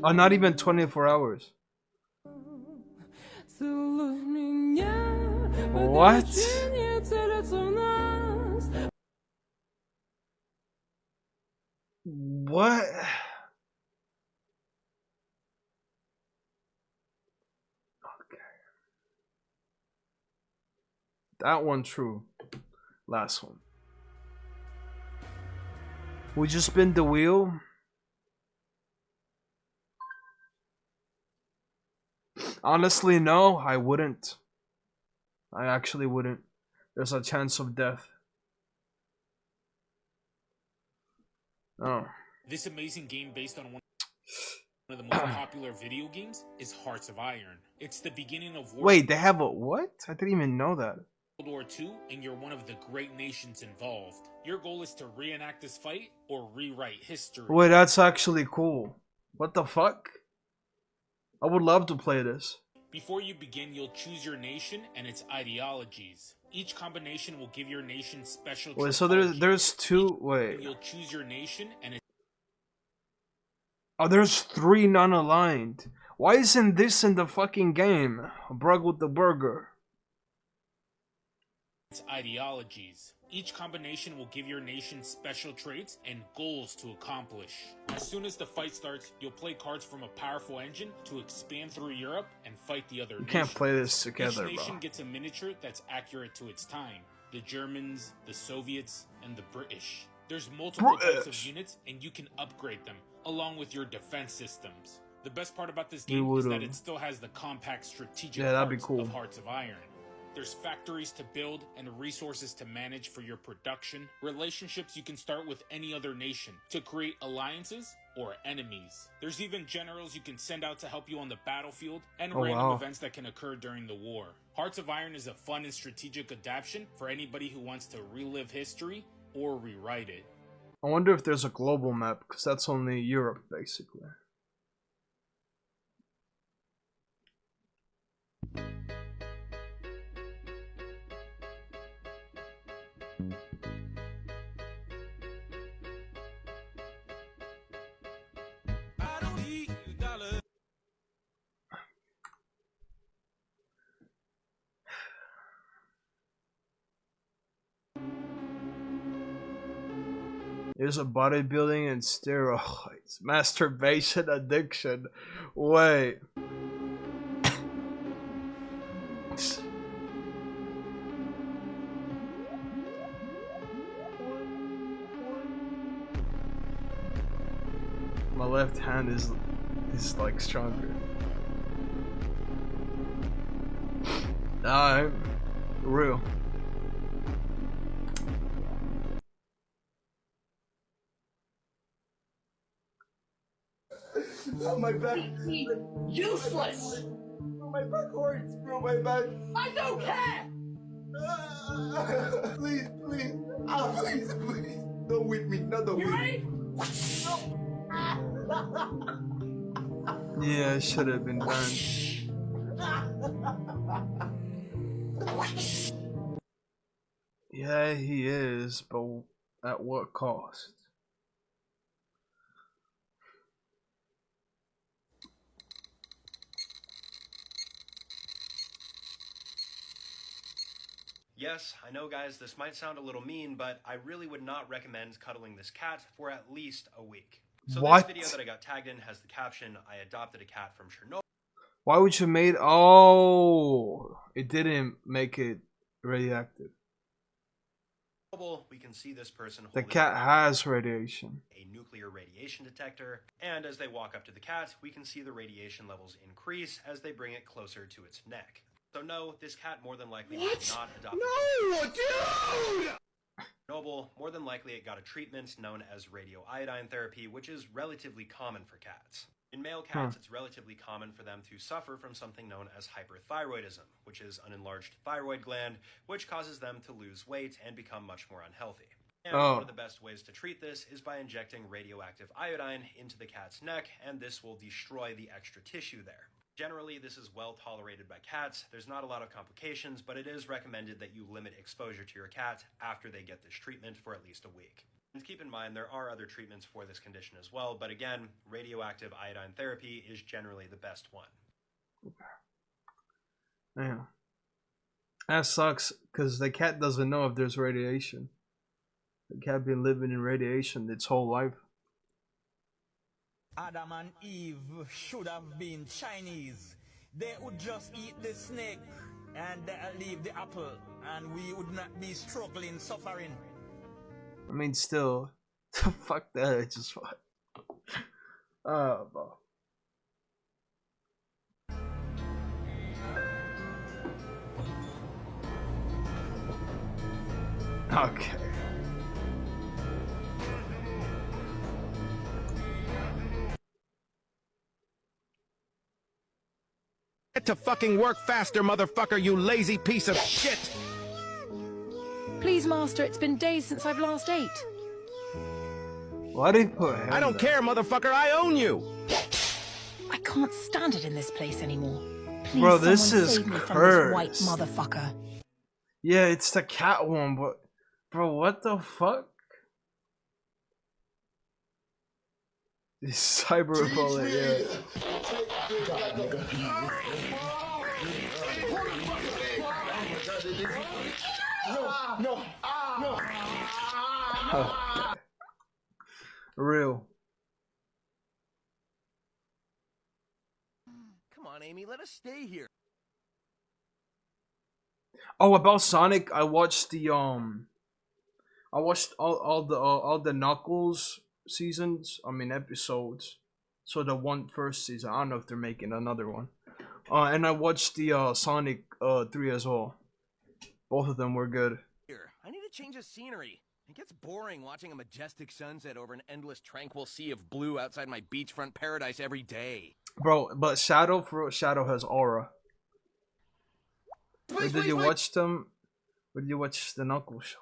Oh, not even 24 hours. What? What? That one true. Last one. Would you spin the wheel? Honestly, no, I wouldn't. I actually wouldn't. There's a chance of death. Oh. This amazing game based on one of the most popular video games is Hearts of Iron. It's the beginning of Wait, they have a what? I didn't even know that. World War II, and you're one of the great nations involved. Your goal is to reenact this fight or rewrite history. Wait, that's actually cool. What the fuck? I would love to play this. Before you begin, you'll choose your nation and its ideologies. Each combination will give your nation special. Wait, so there's two. Wait. You'll choose your nation and oh, there's 3 non-aligned. Why isn't this in the fucking game? Brug with the burger. its ideologies. Each combination will give your nation special traits and goals to accomplish. As soon as the fight starts, you'll play cards from a powerful engine to expand through Europe and fight the other nations. You can't play this together, Each nation bro. gets a miniature that's accurate to its time. The Germans, the Soviets, and the British. There's multiple types of units, and you can upgrade them, along with your defense systems. The best part about this game is that it still has the compact strategic parts of Hearts of Iron. There's factories to build and resources to manage for your production, relationships you can start with any other nation to create alliances or enemies. There's even generals you can send out to help you on the battlefield and random events that can occur during the war. Hearts of Iron is a fun and strategic adaptation for anybody who wants to relive history or rewrite it. I wonder if there's a global map, because that's only Europe, basically. There's a bodybuilding and steroids. Masturbation addiction. Wait. My left hand is like stronger. Nah, real. Oh, my back. Useless! Oh, my back hurts, bro, my back. I don't care! Please, please. Oh, please, please. Don't whip me, not the whip. You ready? Yeah, it should have been done. Yeah, he is, but at what cost? Yes, I know guys, this might sound a little mean, but I really would not recommend cuddling this cat for at least a week. So what? This video that I got tagged in has the caption, "I adopted a cat from Chernobyl." Why would you made? Oh, it didn't make it radioactive. We can see this person The holding cat has radiation. a nuclear radiation detector, and as they walk up to the cat, we can see the radiation levels increase as they bring it closer to its neck. So no, this cat more than likely was not adopted. No, dude! Chernobyl, more than likely it got a treatment known as radioiodine therapy, which is relatively common for cats. In male cats, it's relatively common for them to suffer from something known as hyperthyroidism, which is an enlarged thyroid gland, which causes them to lose weight and become much more unhealthy. And one of the best ways to treat this is by injecting radioactive iodine into the cat's neck, and this will destroy the extra tissue there. Generally, this is well tolerated by cats. There's not a lot of complications, but it is recommended that you limit exposure to your cat after they get this treatment for at least a week. And keep in mind, there are other treatments for this condition as well, but again, radioactive iodine therapy is generally the best one. Yeah. That sucks, because the cat doesn't know if there's radiation. The cat been living in radiation its whole life. Adam and Eve should have been Chinese. They would just eat the snake and leave the apple, and we would not be struggling, suffering. I mean, still, fuck that. I just fuck. Bro. Okay. Get to fucking work faster, motherfucker, you lazy piece of shit! Please, Master, it's been days since I've last ate. Why did he put him I don't there? care, motherfucker, I own you! I can't stand it in this place anymore. Please, Bro, this someone is save me from this white cursed. motherfucker. Yeah, it's the cat one, but... Bro, what the fuck? This cyber bullet, yeah. No. Okay. Real. Come on, Amy, let us stay here. Oh, about Sonic, I watched the I watched all the Knuckles seasons. I mean episodes. So the first season. I don't know if they're making another one. And I watched the Sonic 3 as well. Both of them were good. I need to change the scenery. It gets boring watching a majestic sunset over an endless tranquil sea of blue outside my beachfront paradise every day. Bro, but Shadow has aura. Please, Did you watch them? Or did you watch the Knuckles show?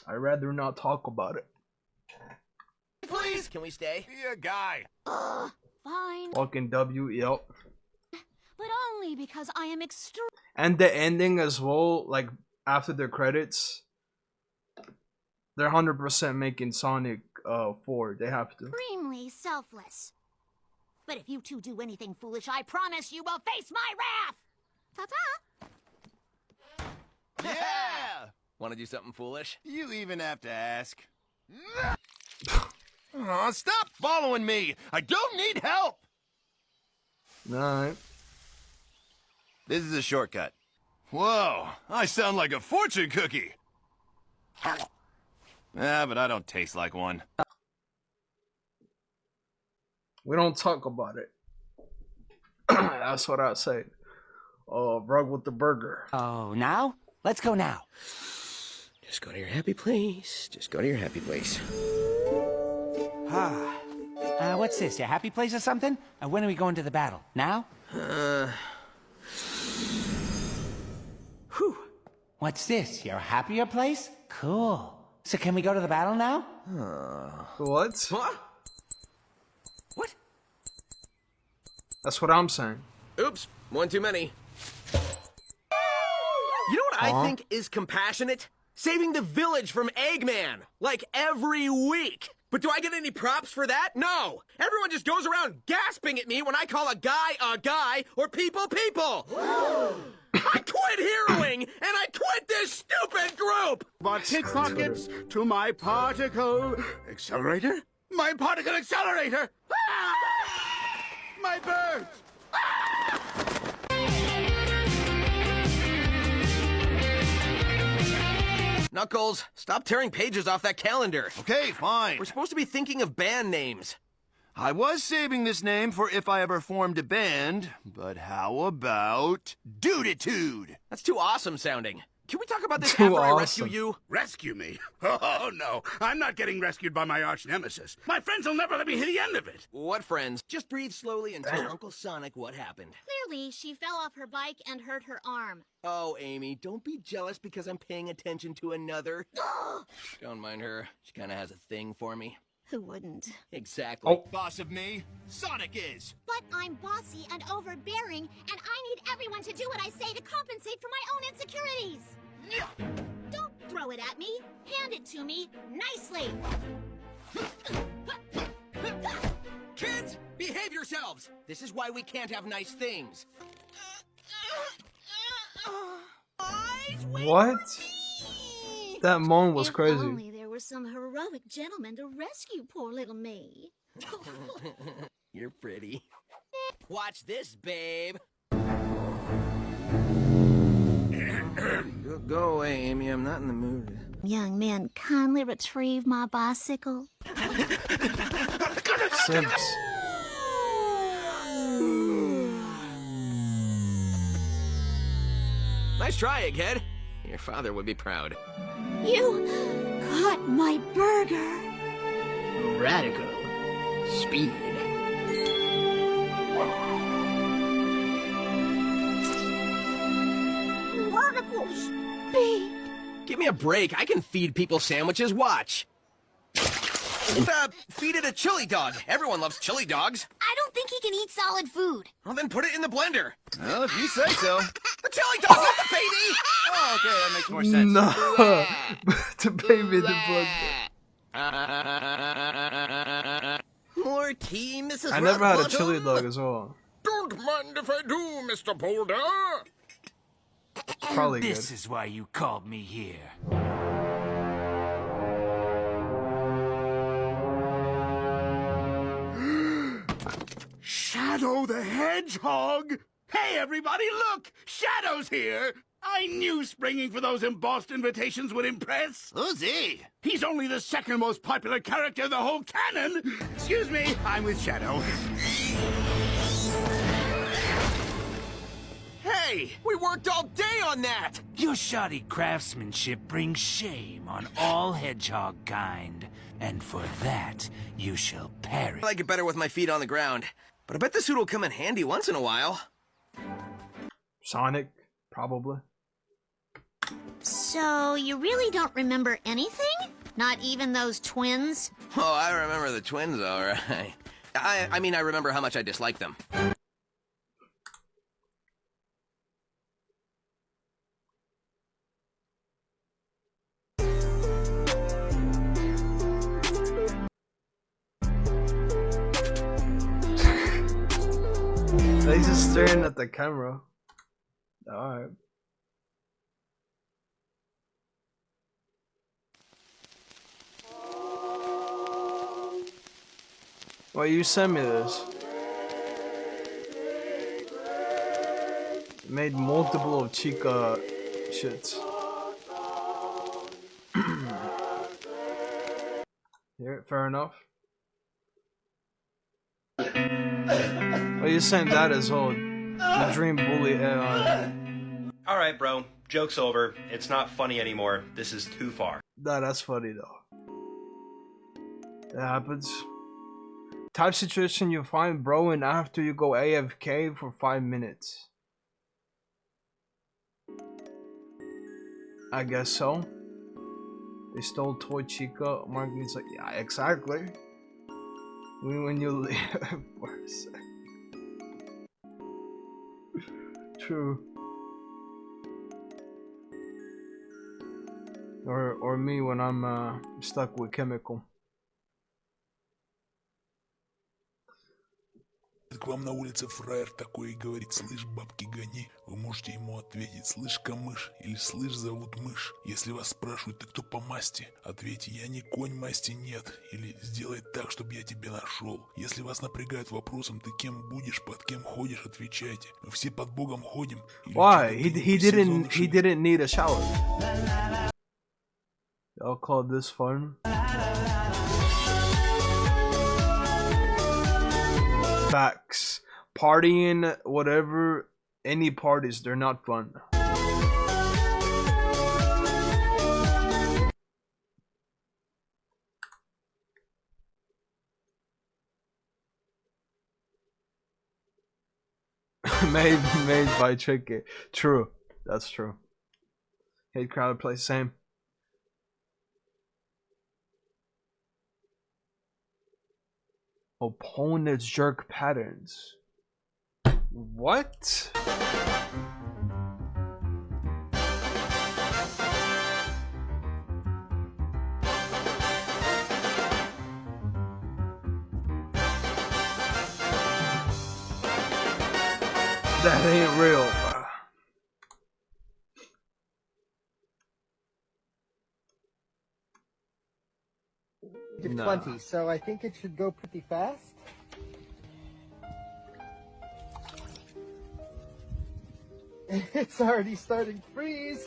I'd rather not talk about it. Please, can we stay? Be a guy. Fine, Fucking W, yep. but only because I am And the ending as well, like after the credits, they're 100% making Sonic 4. They have to. extremely selfless. But if you two do anything foolish, I promise you will face my wrath! Ta-ta! Yeah! Want to do something foolish? You even have to ask. Aw, stop following me! I don't need help! Alright. This is a shortcut. Whoa, I sound like a fortune cookie! But I don't taste like one. We don't talk about it. That's what I say. Rug with the burger. Oh, now? Let's go now. Just go to your happy place. Just go to your happy place. What's this? Your happy place or something? When are we going to the battle? Now? Whew. What's this? Your happier place? Cool. So can we go to the battle now? What? What? That's what I'm saying. Oops, one too many. You know what I think is compassionate? Saving the village from Eggman, like every week. But do I get any props for that? No. Everyone just goes around gasping at me when I call a guy, or people. I quit heroing, and I quit this stupid group! But pickpockets to my particle accelerator? My particle accelerator! Ah! My bird! Knuckles, stop tearing pages off that calendar. Okay, fine. We're supposed to be thinking of band names. I was saving this name for if I ever formed a band, but how about Duditude? That's too awesome sounding. Can we talk about this Too after I awesome. rescue you? Rescue me? Oh, no. I'm not getting rescued by my arch nemesis. My friends will never let me hear the end of it. What friends? Just breathe slowly and tell Uncle Sonic what happened. Clearly, she fell off her bike and hurt her arm. Oh, Amy, don't be jealous because I'm paying attention to another. Don't mind her. She kind of has a thing for me. Who wouldn't? Exactly. Oh. Boss of me, Sonic is. But I'm bossy and overbearing, and I need everyone to do what I say to compensate for my own insecurities. Don't throw it at me. Hand it to me nicely. Kids, behave yourselves! This is why we can't have nice things. What? That moan was crazy. If only there were some heroic gentleman to rescue poor little me. You're pretty. Watch this, babe. Go away, Amy. I'm not in the mood. Young men, kindly retrieve my bicycle. Simps. Nice try, egghead. Your father would be proud. You caught my burger. Radical. Speed. Vertical speed. Give me a break. I can feed people sandwiches. Watch. Feed it a chili dog. Everyone loves chili dogs. I don't think he can eat solid food. Well, then put it in the blender. Well, if you say so. The chili dog, not the baby! Oh, okay, that makes more sense. No. The baby the blood. More tea, Mrs. I never had a Rockbottom? chili dog as well. Don't mind if I do, Mr. Boulder. It's probably good. This is why you called me here. Shadow the Hedgehog! Hey, everybody, look! Shadow's here! I knew springing for those embossed invitations would impress. Who's he? He's only the second most popular character in the whole canon. Excuse me, I'm with Shadow. Hey, we worked all day on that! Your shoddy craftsmanship brings shame on all hedgehog kind, and for that you shall perish. I like it better with my feet on the ground, but I bet this suit will come in handy once in a while. Sonic, probably. So, you really don't remember anything? Not even those twins? Oh, I remember the twins, all right. I mean, I remember how much I disliked them. He's just staring at the camera. Alright. Well, you sent me this. Made multiple of Chica shits. Yeah, fair enough. Well, you sent that as well. The Dream Bully AI. Alright, bro. Joke's over. It's not funny anymore. This is too far. Nah, that's funny though. It happens. Type situation you find bro and after you go AFK for 5 minutes. I guess so. They stole Toy Chica. Mark needs like, yeah, exactly. When you leave for a sec. True. Or me when I'm stuck with Chemical. К вам на улице фраер такой и говорит: слышь, бабки гони. Вы можете ему ответить: слышь, камыш, или слышь, зовут мышь. Если вас спрашивают: ты кто по масти, ответьте: я не конь, масти нет. Или сделай так, чтобы я тебя нашел. Если вас напрягают вопросом: ты кем будешь, под кем ходишь, отвечайте: мы все под Богом ходим. Why? He didn't need a shower. Y'all call this fun? Facts. Partying, whatever, any parties, they're not fun. made by Tricky. True. That's true. Hate crowd plays same. Opponent's jerk patterns. What? That ain't real, bro. Nah. 20, so I think it should go pretty fast. It's already starting to freeze.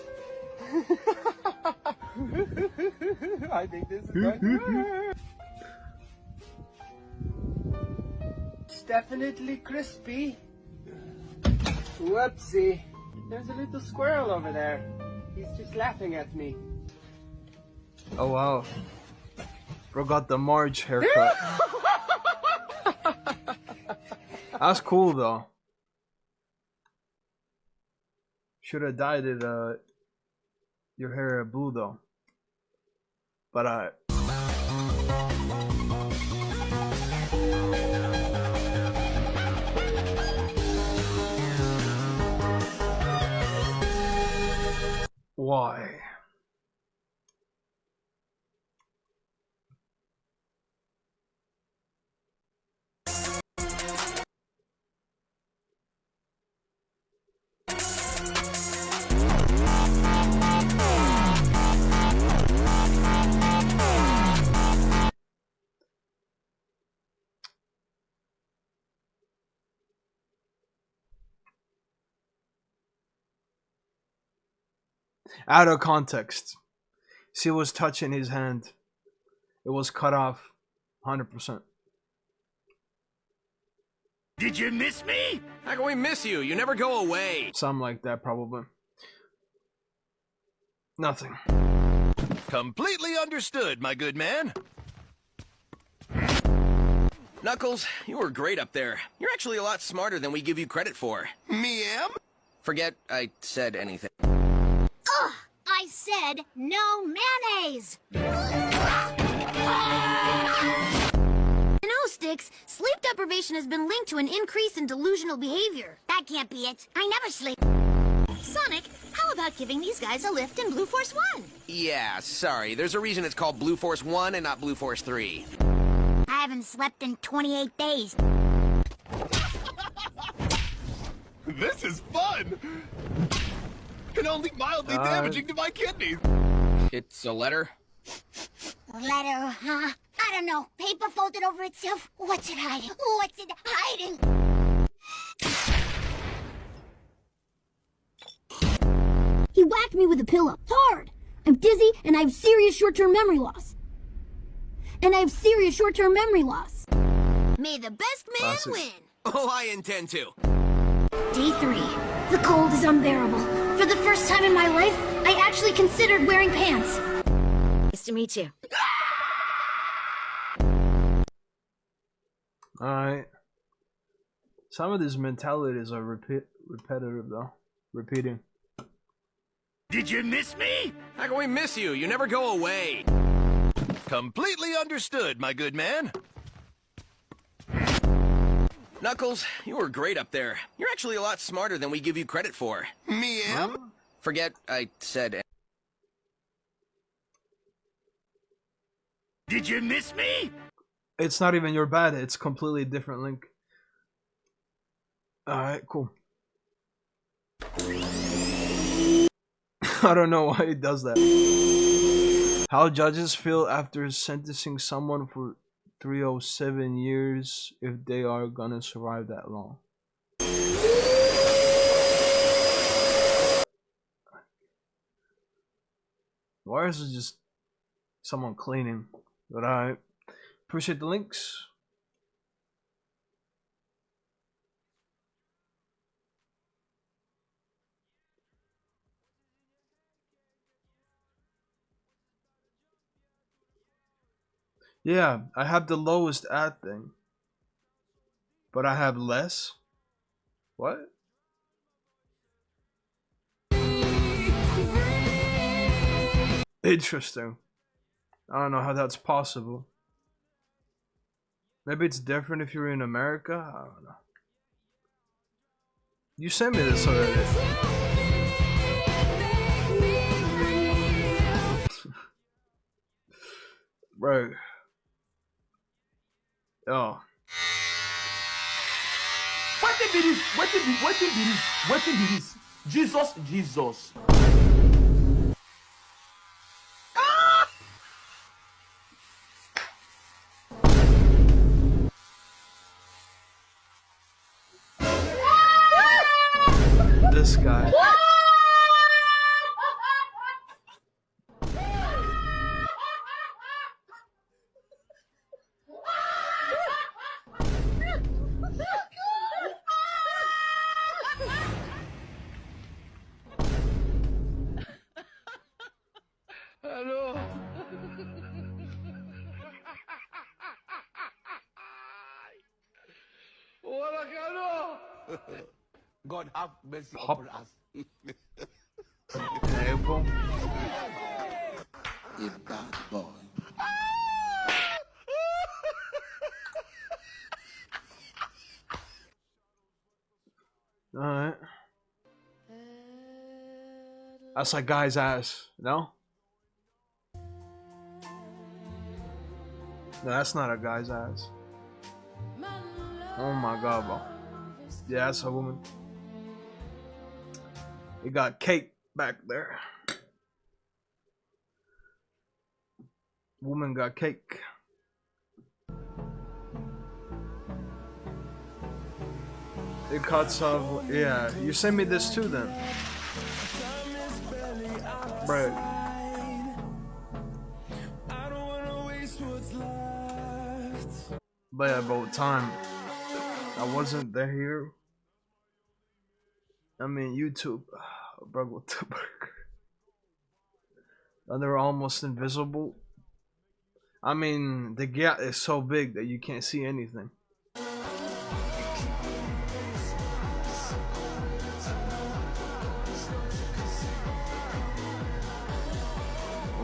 I think this is going to work. It's definitely crispy. Whoopsie. There's a little squirrel over there. He's just laughing at me. Oh wow. Bro got the Marge haircut. That's cool though. Should have dyed it your hair blue though. But why? Out of context. She was touching his hand. It was cut off 100%. Did you miss me? How can we miss you? You never go away. Something like that, probably. Nothing. Completely understood, my good man. Knuckles, you were great up there. You're actually a lot smarter than we give you credit for. Me am? Forget I said anything. Ugh! I said no mayonnaise! No, Sticks. Sleep deprivation has been linked to an increase in delusional behavior. That can't be it. I never sleep. Sonic, how about giving these guys a lift in Blue Force 1? Yeah, sorry. There's a reason it's called Blue Force 1 and not Blue Force 3. I haven't slept in 28 days. This is fun! And only mildly damaging to my kidneys. It's a letter? Letter, huh? I don't know. Paper folded over itself? What's it hiding? What's it hiding? He whacked me with a pillow. Hard! I'm dizzy and I have serious short-term memory loss. May the best man win! Oh, I intend to. Day 3. The cold is unbearable. For the first time in my life, I actually considered wearing pants. Nice to meet you. Alright. Some of these mentalities are repetitive though. Repeating. Did you miss me? How can we miss you? You never go away. Completely understood, my good man. Knuckles, you were great up there. You're actually a lot smarter than we give you credit for. Me am? Forget I said... Did you miss me? It's not even your bad, it's completely different link. Alright, cool. I don't know why he does that. How judges feel after sentencing someone for 307 years if they are gonna survive that long. Why is it just someone cleaning? But I appreciate the links. Yeah, I have the lowest ad thing. But I have less? What? Interesting. I don't know how that's possible. Maybe it's different if you're in America? I don't know. You sent me this already. Bro. Oh. Wetin be this? Wetin be this? Wetin be this? Jesus, Jesus. This guy. Hello. God have mercy Hop. upon us. Apple. A bad boy. Alright. That's a guy's ass, no? No, that's not a guy's ass. Oh my god, bro. Yeah, that's a woman. You got cake back there. Woman got cake. It cuts off. Yeah, you send me this too then. Bro. But yeah, about time. I wasn't there here. I mean, YouTube. Bro, what the fuck? And they're almost invisible. I mean, the gap is so big that you can't see anything.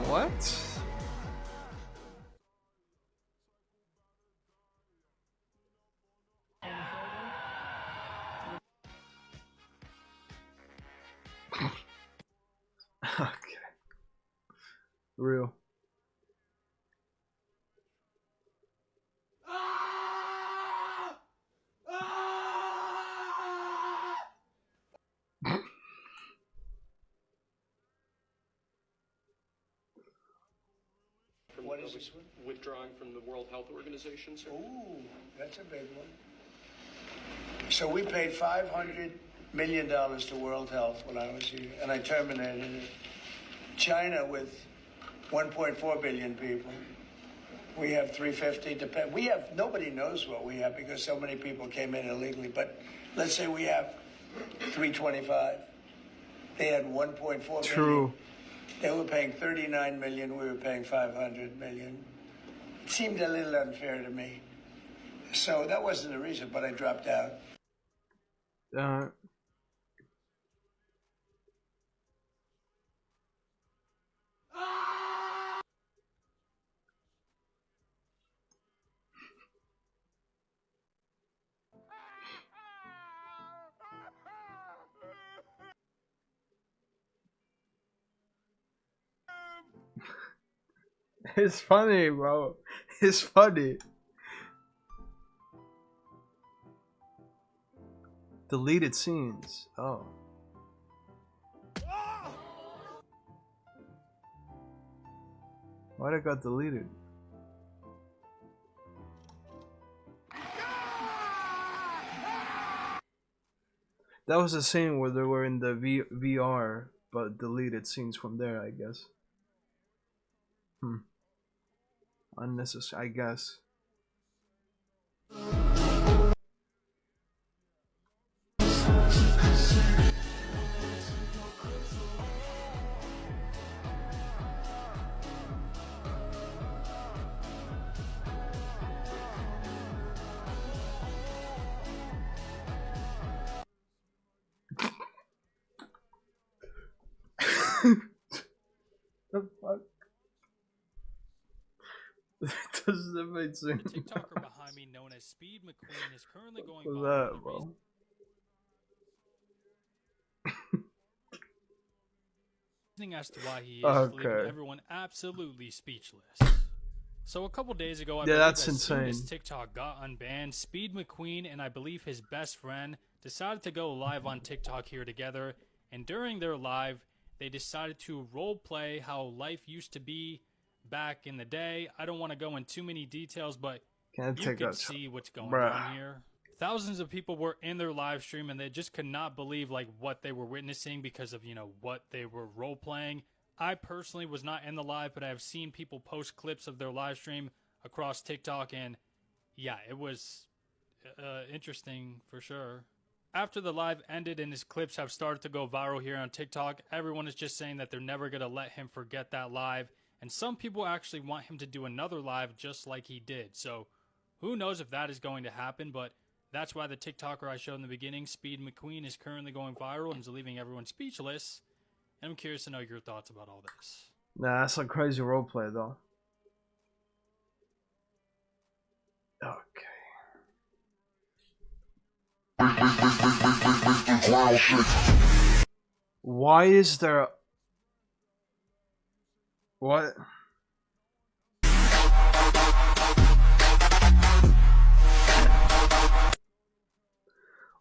What? Okay. Real. What is this one? Withdrawing from the World Health Organization, sir. Ooh, that's a big one. So we paid $500 million to World Health when I was here, and I terminated it. China with 1.4 billion people. We have 350 to pay. We have, nobody knows what we have because so many people came in illegally, but let's say we have 325. They had 1.4 billion. True. They were paying 39 million, we were paying 500 million. It seemed a little unfair to me. So that wasn't the reason, but I dropped out. It's funny, bro. It's funny. Deleted scenes. Oh. Why'd it got deleted? That was a scene where they were in the VR, but deleted scenes from there, I guess. Unnecessary, I guess. The fuck? That doesn't make sense. The TikToker behind me, known as Speed McQueen, is currently going What's viral. that, bro? Reasoning as to why he is, leaving everyone absolutely speechless. So a couple days ago, I Yeah, believe that's as soon as insane. TikTok got unbanned, Speed McQueen and I believe his best friend decided to go live on TikTok here together. And during their live, they decided to role play how life used to be back in the day. I don't want to go into too many details, but Can't you take can that see what's going Bruh. on here. Thousands of people were in their live stream and they just could not believe like what they were witnessing because of, you know, what they were role playing. I personally was not in the live, but I've seen people post clips of their live stream across TikTok, and yeah, it was interesting for sure. After the live ended and his clips have started to go viral here on TikTok, everyone is just saying that they're never going to let him forget that live, and some people actually want him to do another live just like he did. So who knows if that is going to happen, but that's why the TikToker I showed in the beginning, Speed McQueen, is currently going viral and is leaving everyone speechless. And I'm curious to know your thoughts about all this. Nah, that's a crazy roleplay though. Okay. Why is there... What?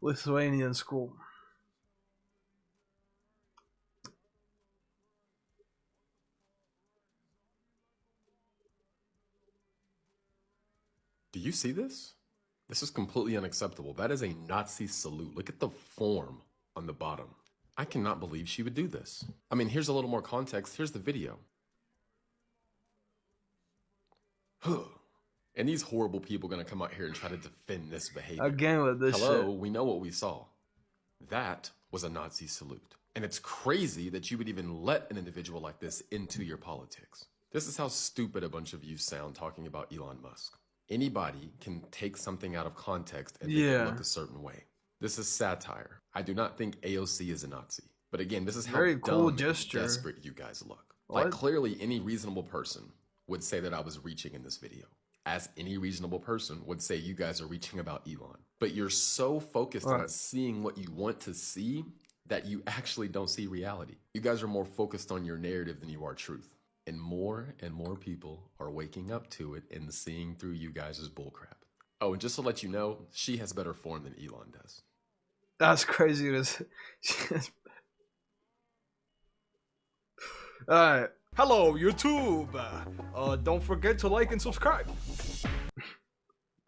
Lithuanian school. Do you see this? This is completely unacceptable. That is a Nazi salute. Look at the form on the bottom. I cannot believe she would do this. I mean, here's a little more context. Here's the video. And these horrible people are going to come out here and try to defend this behavior. Again with this Hello, shit. we know what we saw. That was a Nazi salute. And it's crazy that you would even let an individual like this into your politics. This is how stupid a bunch of you sound talking about Elon Musk. Anybody can take something out of context and make it look a certain way. This is satire. I do not think AOC is a Nazi. But again, this is how Very cool dumb gesture. and desperate you guys look. What? Like, clearly any reasonable person would say that I was reaching in this video. As any reasonable person would say you guys are reaching about Elon. But you're so focused on Right. seeing what you want to see that you actually don't see reality. You guys are more focused on your narrative than you are truth. And more people are waking up to it and seeing through you guys' bullcrap. Oh, and just to let you know, she has better form than Elon does. That's crazy. Alright. Hello, YouTube. Don't forget to like and subscribe.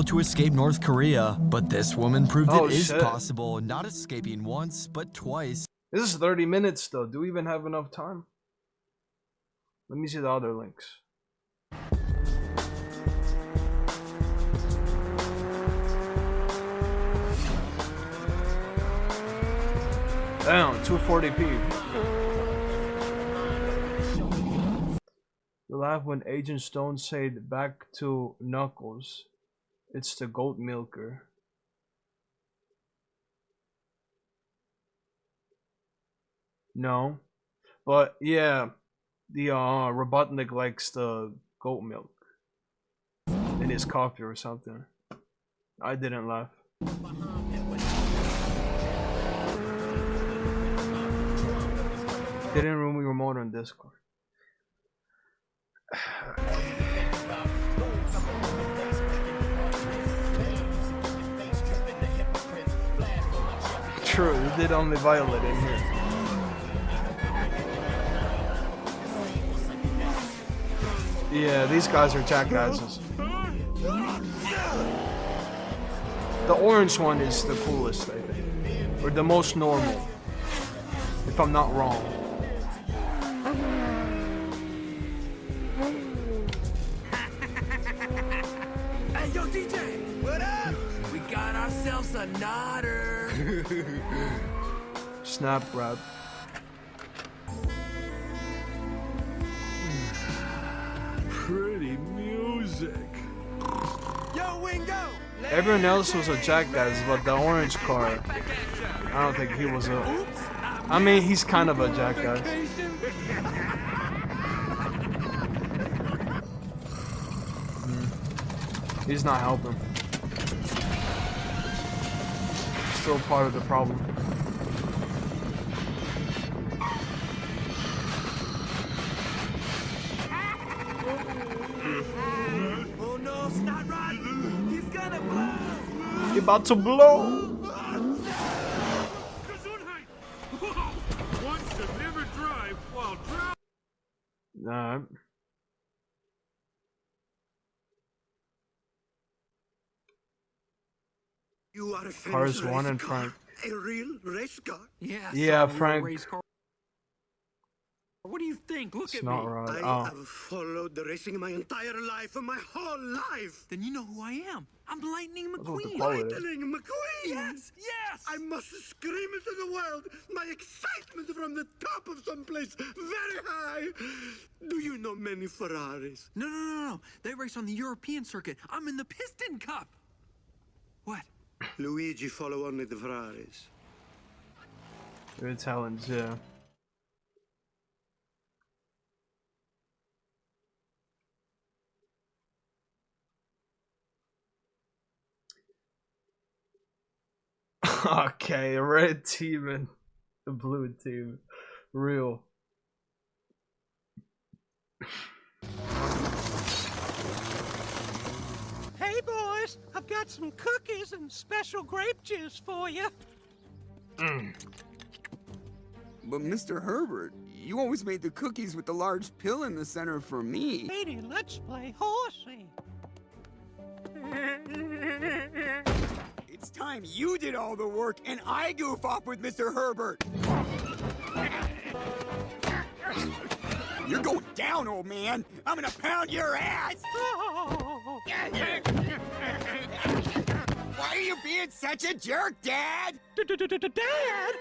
To escape North Korea, but this woman proved Oh, it is shit. possible, not escaping once, but twice. This is 30 minutes though. Do we even have enough time? Let me see the other links. Damn, 240p. The laugh when Agent Stone said back to Knuckles. It's the goat milker. No. But yeah, the Robotnik likes the goat milk in his coffee or something. I didn't laugh. Didn't room your remote on Discord. True, you did only Violet in here. Yeah, these guys are jackasses. The orange one is the coolest, I think. Or the most normal. If I'm not wrong. Hey, yo, DJ! What up? We got ourselves a nodder. Snap grab. Pretty music. Yo, Wingo! Everyone else was a jackass, but the orange car, I don't think he was a... I mean, he's kind of a jackass. He's not helping. Still part of the problem. He about to blow. One should never drive while driving. Alright. You are a Cars famous 1 race and car? Frank. A real race car? Yeah, Yeah, some real Frank. race car. What do you think? Look It's at not me. right. I Oh. have followed the racing my entire life, my whole life. Then you know who I am. I'm Lightning That's what the McQueen. quote is. Lightning McQueen! Yes, yes! I must scream into the world my excitement from the top of some place very high. Do you know many Ferraris? No. They race on the European circuit. I'm in the Piston Cup. What? Luigi follow only the Ferraris. You're Italians, yeah. Okay, red team and the blue team. Real. Hey, boys. I've got some cookies and special grape juice for you. But Mr. Herbert, you always made the cookies with the large pill in the center for me. Lady, let's play horsey. It's time you did all the work and I goof off with Mr. Herbert. You're going down, old man. I'm gonna pound your ass. Why are you being such a jerk, Dad? Dad?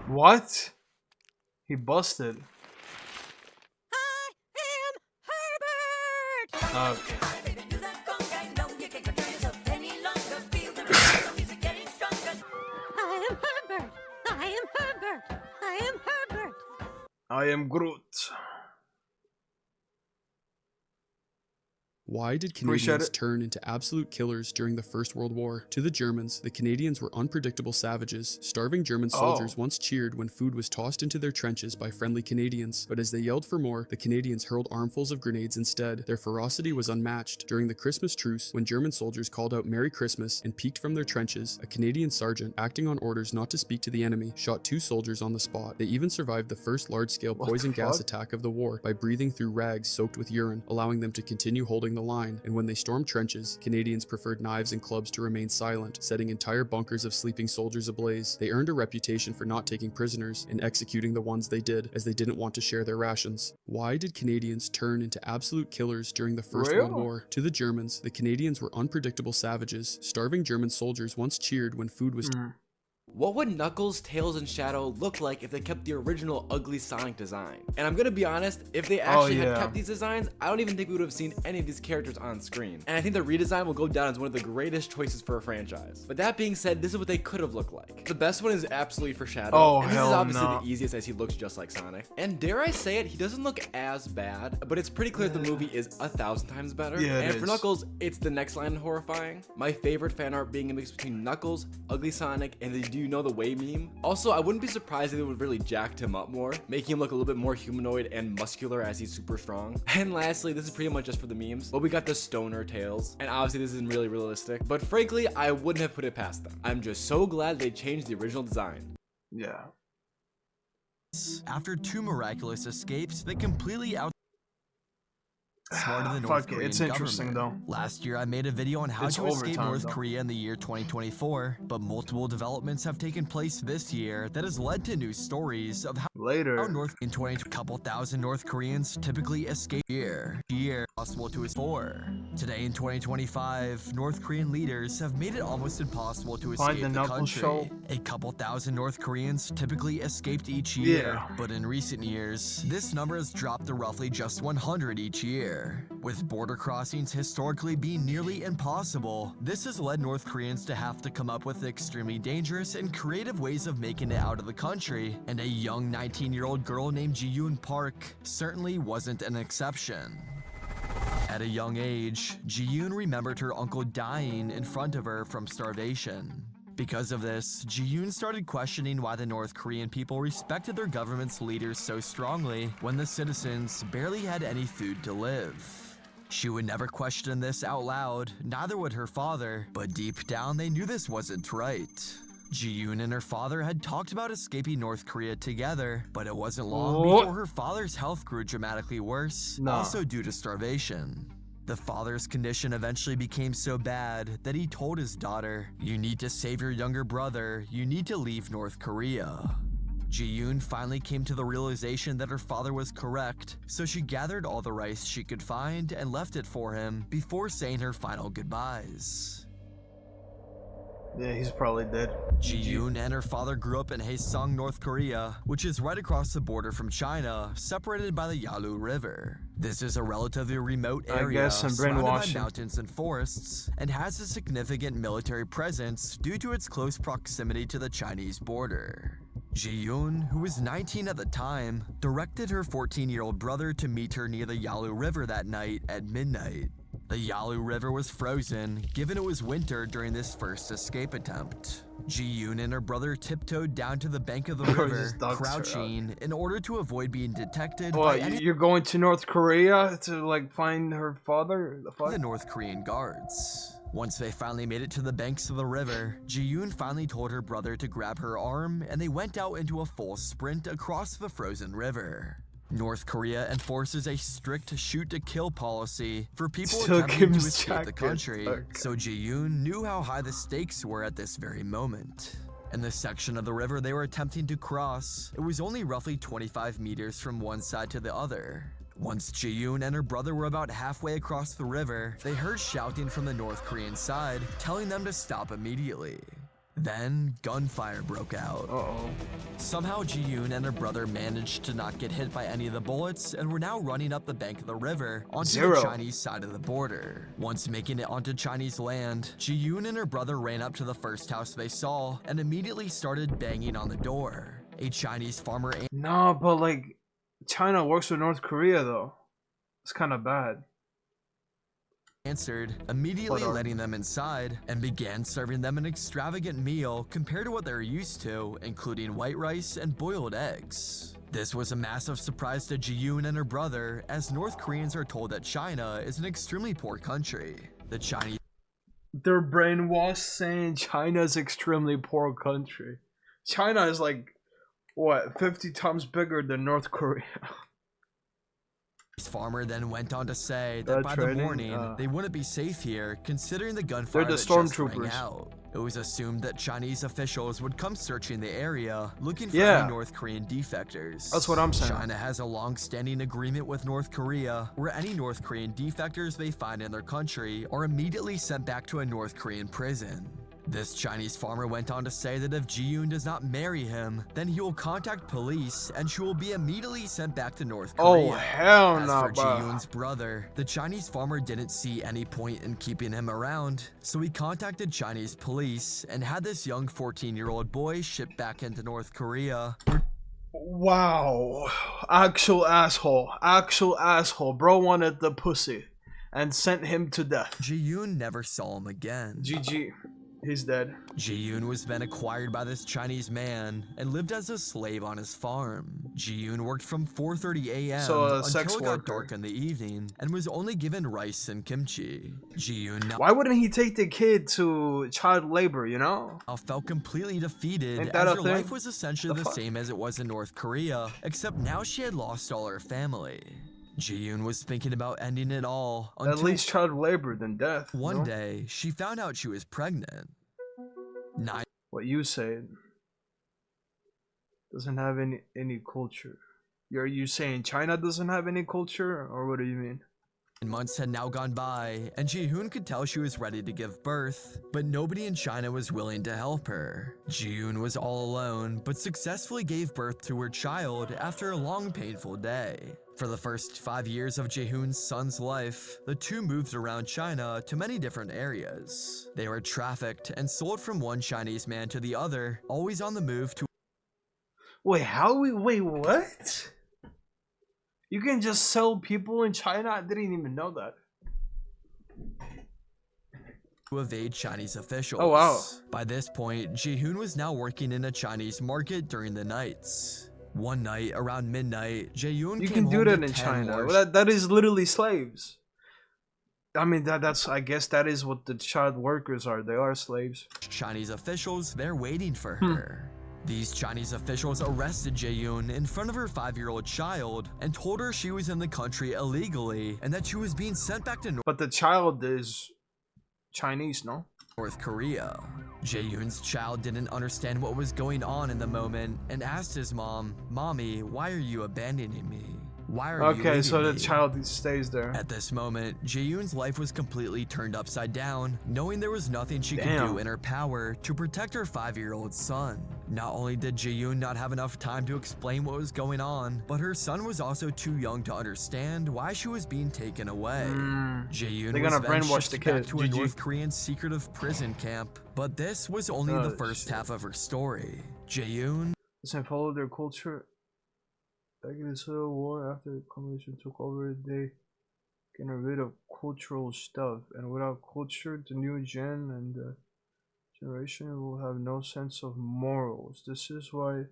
What? He busted. Herbert! I am Groot. Why did Appreciate Canadians it. turn into absolute killers during the First World War? To the Germans, the Canadians were unpredictable savages. Starving German soldiers once cheered when food was tossed into their trenches by friendly Canadians, but as they yelled for more, the Canadians hurled armfuls of grenades instead. Their ferocity was unmatched. During the Christmas truce, when German soldiers called out Merry Christmas and peeked from their trenches, a Canadian sergeant, acting on orders not to speak to the enemy, shot 2 soldiers on the spot. They even survived the first large-scale poison gas attack of the war by breathing through rags soaked with urine, allowing them to continue holding the line. And when they stormed trenches, Canadians preferred knives and clubs to remain silent, setting entire bunkers of sleeping soldiers ablaze. They earned a reputation for not taking prisoners and executing the ones they did, as they didn't want to share their rations. Why did Canadians turn into absolute killers during the First World War? To the Germans, the Canadians were unpredictable savages. Starving German soldiers once cheered when food was What would Knuckles, Tails, and Shadow look like if they kept the original ugly Sonic design? And I'm gonna be honest, if they actually had kept these designs, I don't even think we would have seen any of these characters on screen. And I think the redesign will go down as one of the greatest choices for a franchise. But that being said, this is what they could have looked like. The best one is absolutely for Shadow. Oh, and this is hell obviously no. the easiest as he looks just like Sonic. And dare I say it, he doesn't look as bad, but it's pretty clear the movie is 1,000 times better. Yeah, it and for is. Knuckles, it's the next line horrifying. My favorite fan art being a mix between Knuckles, Ugly Sonic, and the Do You Know the Way meme. Also, I wouldn't be surprised if they would really jacked him up more, making him look a little bit more humanoid and muscular as he's super strong. And lastly, this is pretty much just for the memes, but we got the stoner Tails, and obviously this isn't really realistic, but frankly, I wouldn't have put it past them. I'm just so glad they changed the original design. Yeah. After 2 miraculous escapes, they completely outsmarted the North Fuck it, Korean it's interesting government. Last year, I made a video on how It's to escape overtime, North though. Korea in the year 2024, but multiple developments have taken place this year that has led to new stories of how North in 20 couple thousand North Koreans typically escape year possible to escape. Today in 2025, North Korean leaders have made it almost impossible to Find escape the the Knuckles country. show. A couple thousand North Koreans typically escaped each year, Yeah. but in recent years, this number has dropped to roughly just 100 each year. With border crossings historically being nearly impossible, this has led North Koreans to have to come up with extremely dangerous and creative ways of making it out of the country, and a young 19-year-old girl named Ji-yoon Park certainly wasn't an exception. At a young age, Ji-yoon remembered her uncle dying in front of her from starvation. Because of this, Ji-yoon started questioning why the North Korean people respected their government's leaders so strongly when the citizens barely had any food to live. She would never question this out loud, neither would her father, but deep down they knew this wasn't right. Ji-yoon and her father had talked about escaping North Korea together, but it wasn't long before her father's health grew dramatically worse, also due to starvation. The father's condition eventually became so bad that he told his daughter, "You need to save your younger brother, you need to leave North Korea." Ji-yoon finally came to the realization that her father was correct, so she gathered all the rice she could find and left it for him before saying her final goodbyes. Yeah, he's probably dead. Ji-yoon and her father grew up in Haesong, North Korea, which is right across the border from China, separated by the Yalu River. This is a relatively remote area surrounded by mountains and forests, and has a significant military presence due to its close proximity to the Chinese border. Ji-yoon, who was 19 at the time, directed her 14-year-old brother to meet her near the Yalu River that night at midnight. The Yalu River was frozen, given it was winter during this first escape attempt. Ji-yoon and her brother tiptoed down to the bank of the river, crouching, in order to avoid being detected by any you're going to North Korea to, like, find her father? The North Korean guards. Once they finally made it to the banks of the river, Ji-yoon finally told her brother to grab her arm, and they went out into a full sprint across the frozen river. North Korea enforces a strict shoot-to-kill policy for people attempting to escape the country, so Ji-yoon knew how high the stakes were at this very moment. In the section of the river they were attempting to cross, it was only roughly 25 meters from one side to the other. Once Ji-yoon and her brother were about halfway across the river, they heard shouting from the North Korean side, telling them to stop immediately. Then, gunfire broke out. Somehow Ji-yoon and her brother managed to not get hit by any of the bullets and were now running up the bank of the river onto the Chinese side of the border. Once making it onto Chinese land, Ji-yoon and her brother ran up to the first house they saw and immediately started banging on the door. A Chinese farmer... No, but like, China works with North Korea though. It's kind of bad. Answered, immediately letting them inside, and began serving them an extravagant meal compared to what they're used to, including white rice and boiled eggs. This was a massive surprise to Ji-yoon and her brother, as North Koreans are told that China is an extremely poor country. The Chinese... They're brainwashed saying China's extremely poor country. China is like, what, 50 times bigger than North Korea. Farmer then went on to say that by the morning, they wouldn't be safe here, considering the gunfire they're the that just rang stormtroopers. out. It was assumed that Chinese officials would come searching the area, looking for any North Korean defectors. That's what I'm saying. China has a long-standing agreement with North Korea, where any North Korean defectors they find in their country are immediately sent back to a North Korean prison. This Chinese farmer went on to say that if Ji-yoon does not marry him, then he will contact police and she will be immediately sent back to North Korea. Oh, hell As no, for bro. Ji-yoon's brother, the Chinese farmer didn't see any point in keeping him around, so he contacted Chinese police and had this young 14-year-old boy shipped back into North Korea. Wow. Actual asshole. Actual asshole. Bro wanted the pussy and sent him to death. Ji-yoon never saw him again. GG. He's dead. Ji-yoon was then acquired by this Chinese man and lived as a slave on his farm. Ji-yoon worked from 4:30 a.m. until it got dark in the evening and was only given rice and kimchi. Ji-yoon Why wouldn't he take the kid to child labor, you know? felt completely defeated Ain't that as a her thing? life was essentially the fuck? same as it was in North Korea, except now she had lost all her family. Ji-yoon was thinking about ending it all At until least child labor than death. one no? day she found out she was pregnant. What you said doesn't have any culture. Are you saying China doesn't have any culture, or what do you mean? Months had now gone by, and Ji-hoon could tell she was ready to give birth, but nobody in China was willing to help her. Ji-hoon was all alone, but successfully gave birth to her child after a long, painful day. For the first 5 years of Ji-hoon's son's life, the two moved around China to many different areas. They were trafficked and sold from one Chinese man to the other, always on the move to— Wait, wait, what? You can just sell people in China? I didn't even know that. to evade Chinese officials. Oh, wow. By this point, Ji-hoon was now working in a Chinese market during the nights. One night, around midnight, Ji-hoon You came can do home that to in 10 China. large- That is literally slaves. I mean, that's I guess that is what the child workers are. They are slaves. Chinese officials, they're waiting for her. These Chinese officials arrested Jae-yoon in front of her 5-year-old child and told her she was in the country illegally and that she was being sent back to But the child is Chinese, no? North Korea. Jae-yoon's child didn't understand what was going on in the moment and asked his mom, "Mommy, why are you abandoning me? Why are you Okay, so the leaving me?" child stays there. At this moment, Jae-yoon's life was completely turned upside down, knowing there was nothing she could Damn. do in her power to protect her 5-year-old son. Not only did Jae-yoon not have enough time to explain what was going on, but her son was also too young to understand why she was being taken away. Jae-yoon They're was gonna then brainwash the shipped back kid. to a GG. North Korean secretive prison camp, but this was only the first half of her story. Jae-yoon Listen, follow their culture. Back in the Civil War, after the communism took over, they getting rid of cultural stuff, and without culture, the new gen and the generation will have no sense of morals. This is why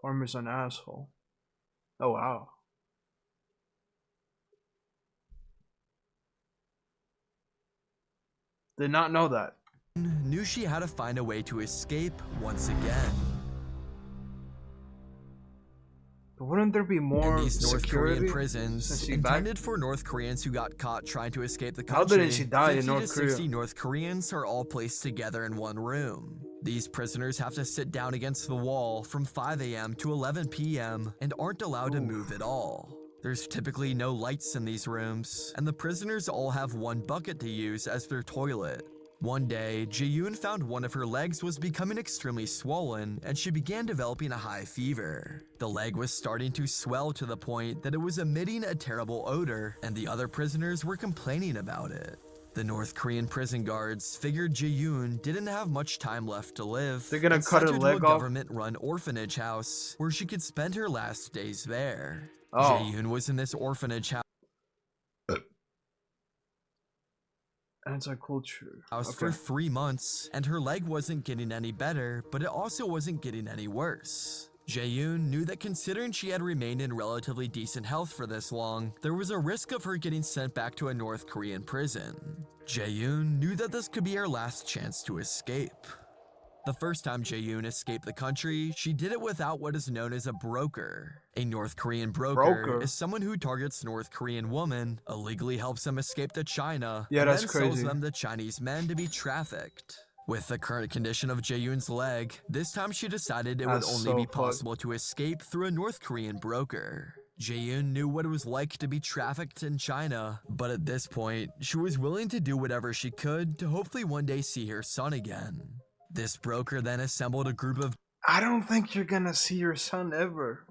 farmer's an asshole. Oh wow. Did not know that. knew she had to find a way to escape once again. But wouldn't there be more in these North security Korean prisons since she intended for North Koreans who got caught trying to escape the How country? didn't she die in 50 North to 60 Korea? North Koreans are all placed together in one room. These prisoners have to sit down against the wall from 5 a.m. to 11 p.m. and aren't allowed to move at all. There's typically no lights in these rooms, and the prisoners all have one bucket to use as their toilet. One day, Jae-yoon found one of her legs was becoming extremely swollen, and she began developing a high fever. The leg was starting to swell to the point that it was emitting a terrible odor, and the other prisoners were complaining about it. The North Korean prison guards figured Jae-yoon didn't have much time left to live. They're gonna and cut sent her her leg to a off? government-run orphanage house where she could spend her last days there. Oh. Jae-yoon was in this orphanage house Anti-culture. for 3 months, and her leg wasn't getting any better, but it also wasn't getting any worse. Jae-yoon knew that considering she had remained in relatively decent health for this long, there was a risk of her getting sent back to a North Korean prison. Jae-yoon knew that this could be her last chance to escape. The first time Jae-yoon escaped the country, she did it without what is known as a broker. A North Korean broker is someone who targets North Korean women, illegally helps them escape to China, Yeah, and that's then crazy. sells them to Chinese men to be trafficked. With the current condition of Jae-yoon's leg, this time she decided it would That's only so be fucked. possible to escape through a North Korean broker. Jae-yoon knew what it was like to be trafficked in China, but at this point, she was willing to do whatever she could to hopefully one day see her son again. This broker then assembled a group of I don't think you're gonna see your son ever.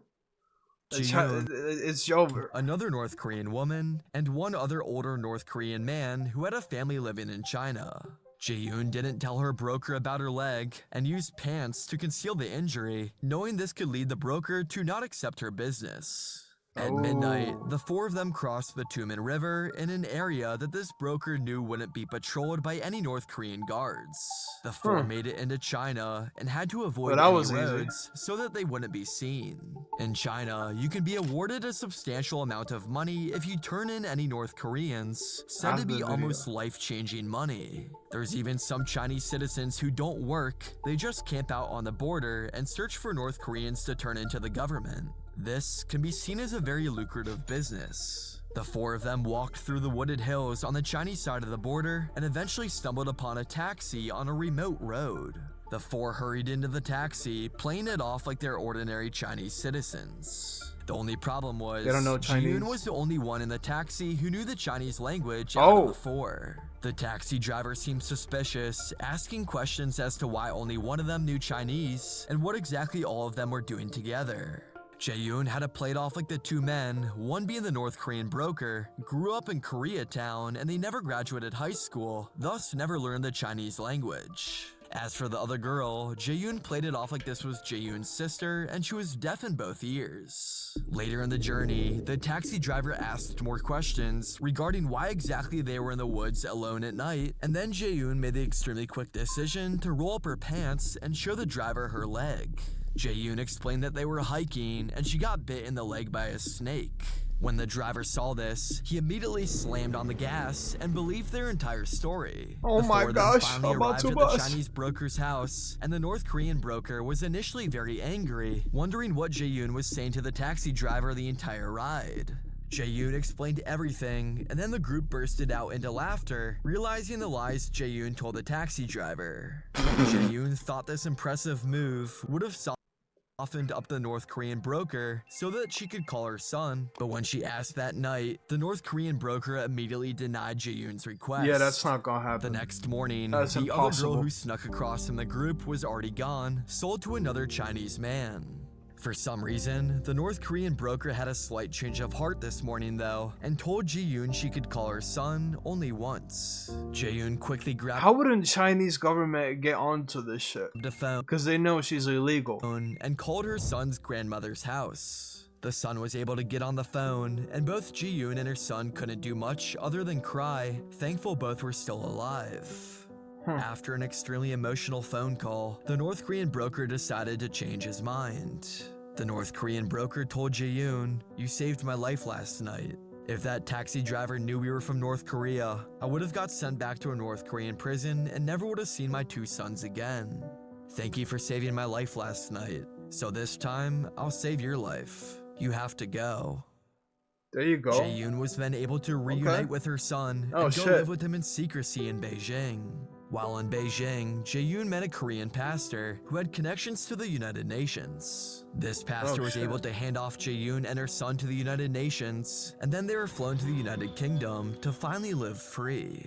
Jae-yoon, It's over. another North Korean woman, and one other older North Korean man who had a family living in China. Jae-yoon didn't tell her broker about her leg and used pants to conceal the injury, knowing this could lead the broker to not accept her business. At midnight, the four of them crossed the Tumen River in an area that this broker knew wouldn't be patrolled by any North Korean guards. The four made it into China and had to avoid Well, that any was easy. roads so that they wouldn't be seen. In China, you can be awarded a substantial amount of money if you turn in any North Koreans, said to After be the almost life-changing money. There's even some Chinese citizens who don't work, they just camp out on the border and search for North Koreans to turn into the government. This can be seen as a very lucrative business. The four of them walked through the wooded hills on the Chinese side of the border and eventually stumbled upon a taxi on a remote road. The four hurried into the taxi, playing it off like they're ordinary Chinese citizens. The only problem was, They don't know Chinese. Jae-yoon was the only one in the taxi who knew the Chinese language out of Oh. the four. The taxi driver seemed suspicious, asking questions as to why only one of them knew Chinese and what exactly all of them were doing together. Jae-yoon had it played off like the two men, one being the North Korean broker, grew up in Koreatown and they never graduated high school, thus never learned the Chinese language. As for the other girl, Jae-yoon played it off like this was Jae-yoon's sister and she was deaf in both ears. Later in the journey, the taxi driver asked more questions regarding why exactly they were in the woods alone at night, and then Jae-yoon made the extremely quick decision to roll up her pants and show the driver her leg. Jae-yoon explained that they were hiking and she got bit in the leg by a snake. When the driver saw this, he immediately slammed on the gas and believed their entire story. Oh The my four of them gosh, finally I'm about arrived to at the bust. Chinese broker's house, and the North Korean broker was initially very angry, wondering what Jae-yoon was saying to the taxi driver the entire ride. Jae-yoon explained everything, and then the group bursted out into laughter, realizing the lies Jae-yoon told the taxi driver. Jae-yoon thought this impressive move would have softened up the North Korean broker so that she could call her son, but when she asked that night, the North Korean broker immediately denied Jae-yoon's request. Yeah, that's not gonna happen. The next morning, That's the impossible. other girl who snuck across from the group was already gone, sold to another Chinese man. For some reason, the North Korean broker had a slight change of heart this morning though, and told Jae-yoon she could call her son only once. Jae-yoon quickly grabbed How wouldn't Chinese government get onto this shit? the phone Because they know she's illegal. and called her son's grandmother's house. The son was able to get on the phone, and both Jae-yoon and her son couldn't do much other than cry, thankful both were still alive. After an extremely emotional phone call, the North Korean broker decided to change his mind. The North Korean broker told Jae-yoon, "You saved my life last night. If that taxi driver knew we were from North Korea, I would have got sent back to a North Korean prison and never would have seen my two sons again. Thank you for saving my life last night. So this time, I'll save your life. You have to go." There you go. Jae-yoon was then able to reunite with her son and go shit. live with him in secrecy in Beijing. While in Beijing, Jae-yoon met a Korean pastor who had connections to the United Nations. This pastor was able to hand off Jae-yoon and her son to the United Nations, and then they were flown to the United Kingdom to finally live free.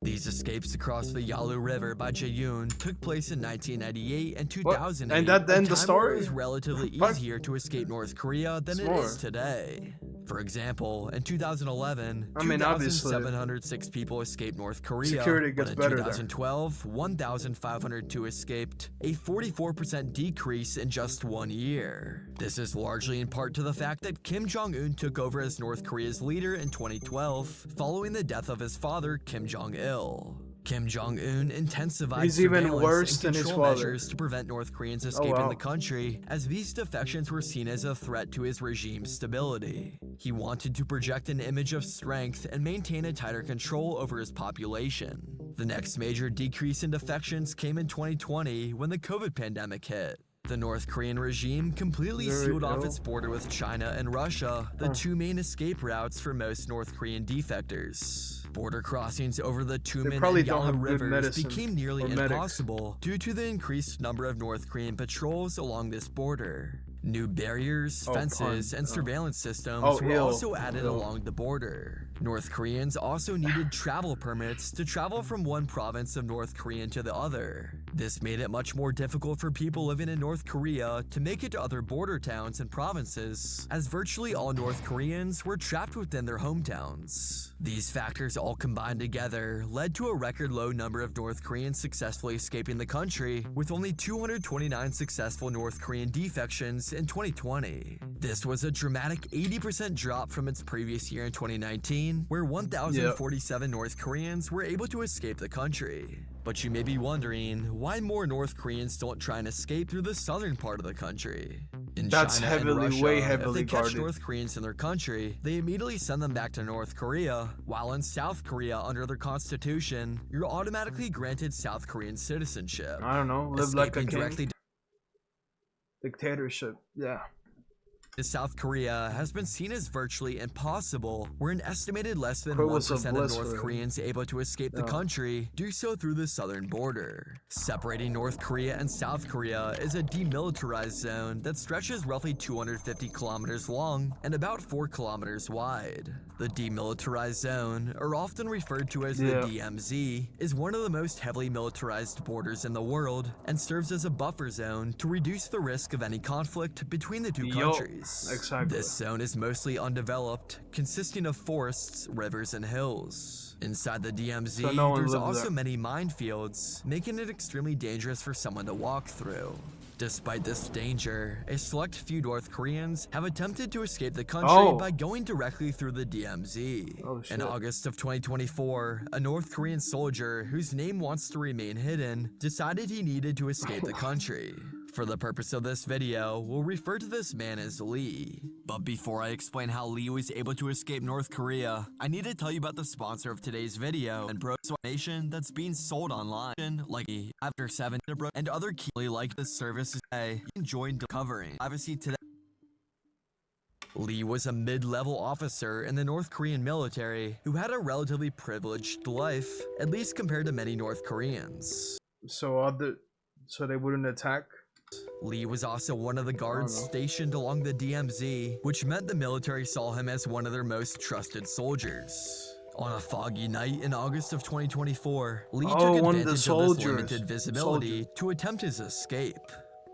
These escapes across the Yalu River by Jae-yoon took place in 1998 and 2008. And that end the a time story? where it was relatively easier to escape North Korea than it is today. For example, in 2011, I mean, obviously, 2,706 people escaped North Korea, security gets but in better there. 2012, 1,502 escaped, a 44% decrease in just 1 year. This is largely in part to the fact that Kim Jong-un took over as North Korea's leader in 2012, following the death of his father, Kim Jong-il. Kim Jong-un intensified He's even surveillance worse and than his control father. measures to prevent North Koreans escaping wow. the country, as these defections were seen as a threat to his regime's stability. He wanted to project an image of strength and maintain a tighter control over his population. The next major decrease in defections came in 2020 when the COVID pandemic hit. The North Korean regime completely sealed off its border with China and Russia, the two main escape routes for most North Korean defectors. Border crossings over the Tumen probably and don't have Yalu good rivers medicine became nearly or medics. impossible due to the increased number of North Korean patrols along this border. New barriers, fences, and surveillance systems were also added along the border. North Koreans also needed travel permits to travel from one province of North Korea to the other. This made it much more difficult for people living in North Korea to make it to other border towns and provinces, as virtually all North Koreans were trapped within their hometowns. These factors all combined together led to a record low number of North Koreans successfully escaping the country, with only 229 successful North Korean defections in 2020. This was a dramatic 80% drop from its previous year in 2019, where 1,047 North Koreans were able to escape the country. But you may be wondering why more North Koreans don't try and escape through the southern part of the country. In That's China heavily, and Russia, way if heavily they catch guarded. North Koreans in their country, they immediately send them back to North Korea, while in South Korea, under their constitution, you're automatically granted South Korean citizenship. I don't know, live like a Escaping king. directly Dictatorship, yeah. to South Korea has been seen as virtually impossible, where an estimated less than Quit was a 1% of bliss North for him. Koreans able to escape the country do so through the southern border. Separating North Korea and South Korea is a demilitarized zone that stretches roughly 250 kilometers long and about 4 kilometers wide. The demilitarized zone, or often referred to as the DMZ, is one of the most heavily militarized borders in the world and serves as a buffer zone to reduce the risk of any conflict between the two countries. Exactly. This zone is mostly undeveloped, consisting of forests, rivers, and hills. Inside the DMZ, So no one there's lives also there. many minefields, making it extremely dangerous for someone to walk through. Despite this danger, a select few North Koreans have attempted to escape the country by going directly through the DMZ. In August of 2024, a North Korean soldier whose name wants to remain hidden decided he needed to escape the country. For the purpose of this video, we'll refer to this man as Lee. But before I explain how Lee was able to escape North Korea, I need to tell you about the sponsor of today's video, and information that's being sold online, like After 7 and other key like this service you can join covering privacy today. Lee was a mid-level officer in the North Korean military who had a relatively privileged life, at least compared to many North Koreans. So they wouldn't attack? Lee was also one of the guards stationed along the DMZ, which meant the military saw him as one of their most trusted soldiers. On a foggy night in August of 2024, Lee took advantage of this limited visibility to attempt his escape.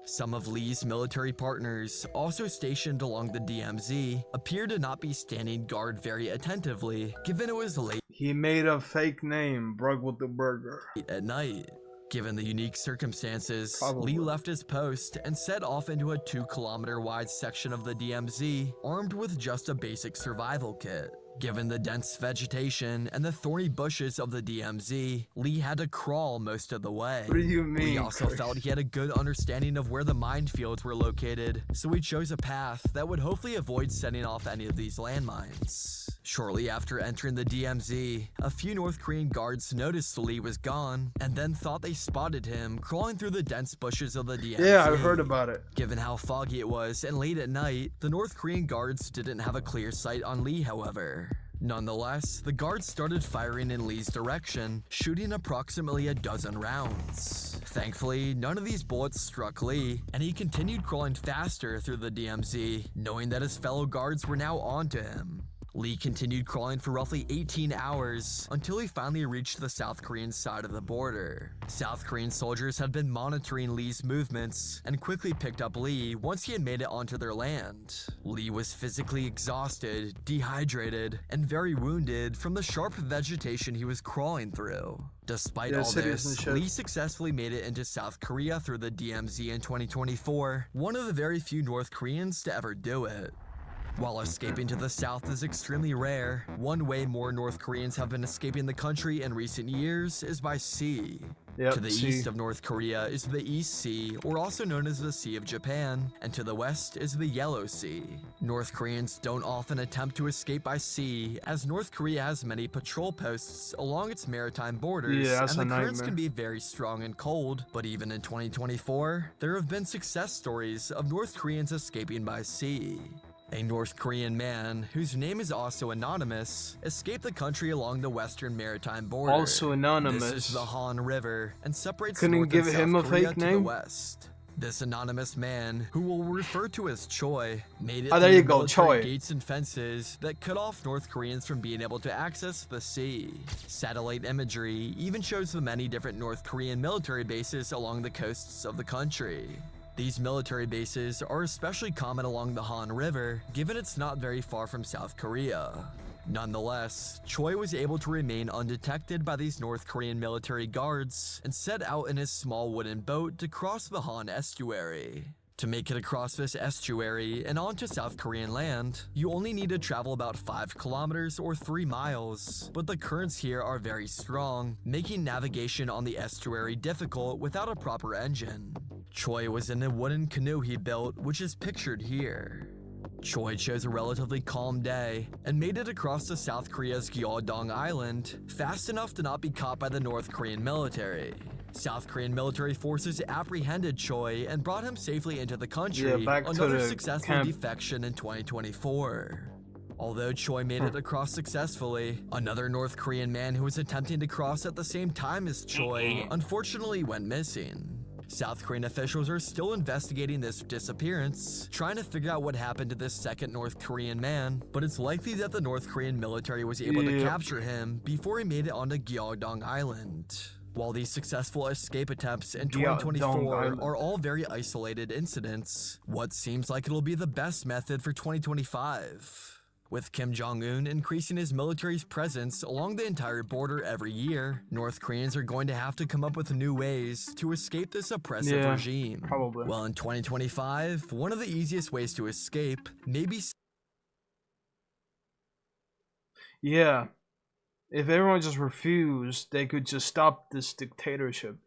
Some of Lee's military partners, also stationed along the DMZ, appeared to not be standing guard very attentively, given it was late. He made a fake name, Brug with the burger. At night. Given the unique circumstances, Lee left his post and set off into a 2-kilometer wide section of the DMZ, armed with just a basic survival kit. Given the dense vegetation and the thorny bushes of the DMZ, Lee had to crawl most of the way. What do you mean? Lee also felt he had a good understanding of where the minefields were located, so he chose a path that would hopefully avoid setting off any of these landmines. Shortly after entering the DMZ, a few North Korean guards noticed Lee was gone, and then thought they spotted him crawling through the dense bushes of the DMZ. Yeah, I heard about it. Given how foggy it was and late at night, the North Korean guards didn't have a clear sight on Lee, however. Nonetheless, the guards started firing in Lee's direction, shooting approximately a dozen rounds. Thankfully, none of these bullets struck Lee, and he continued crawling faster through the DMZ, knowing that his fellow guards were now onto him. Lee continued crawling for roughly 18 hours until he finally reached the South Korean side of the border. South Korean soldiers had been monitoring Lee's movements and quickly picked up Lee once he had made it onto their land. Lee was physically exhausted, dehydrated, and very wounded from the sharp vegetation he was crawling through. Despite all this, Lee successfully made it into South Korea through the DMZ in 2024, one of the very few North Koreans to ever do it. While escaping to the south is extremely rare, one way more North Koreans have been escaping the country in recent years is by sea. To the east of North Korea is the East Sea, or also known as the Sea of Japan, and to the west is the Yellow Sea. North Koreans don't often attempt to escape by sea, as North Korea has many patrol posts along its maritime borders, and the currents can be very strong and cold. But even in 2024, there have been success stories of North Koreans escaping by sea. A North Korean man, whose name is also anonymous, escaped the country along the western maritime border. Also anonymous. This is the Han River and separates Couldn't North give and him South a Korea fake to the name? west. This anonymous man, who we'll refer to as Choi, made it Oh, there through you go, military Choi. gates and fences that cut off North Koreans from being able to access the sea. Satellite imagery even shows the many different North Korean military bases along the coasts of the country. These military bases are especially common along the Han River, given it's not very far from South Korea. Nonetheless, Choi was able to remain undetected by these North Korean military guards and set out in his small wooden boat to cross the Han estuary. To make it across this estuary and onto South Korean land, you only need to travel about 5 kilometers or 3 miles, but the currents here are very strong, making navigation on the estuary difficult without a proper engine. Choi was in a wooden canoe he built, which is pictured here. Choi chose a relatively calm day and made it across to South Korea's Gyeongdong Island, fast enough to not be caught by the North Korean military. South Korean military forces apprehended Choi and brought him safely into the country, another successful defection in 2024. Although Choi made it across successfully, another North Korean man who was attempting to cross at the same time as Choi unfortunately went missing. South Korean officials are still investigating this disappearance, trying to figure out what happened to this second North Korean man, but it's likely that the North Korean military was able to capture him before he made it onto Gyeongdong Island. While these successful escape attempts in 2024 are all very isolated incidents, what seems like it'll be the best method for 2025? With Kim Jong-un increasing his military's presence along the entire border every year, North Koreans are going to have to come up with new ways to escape this oppressive regime. Probably. Well, in 2025, one of the easiest ways to escape may be... Yeah. If everyone just refused, they could just stop this dictatorship.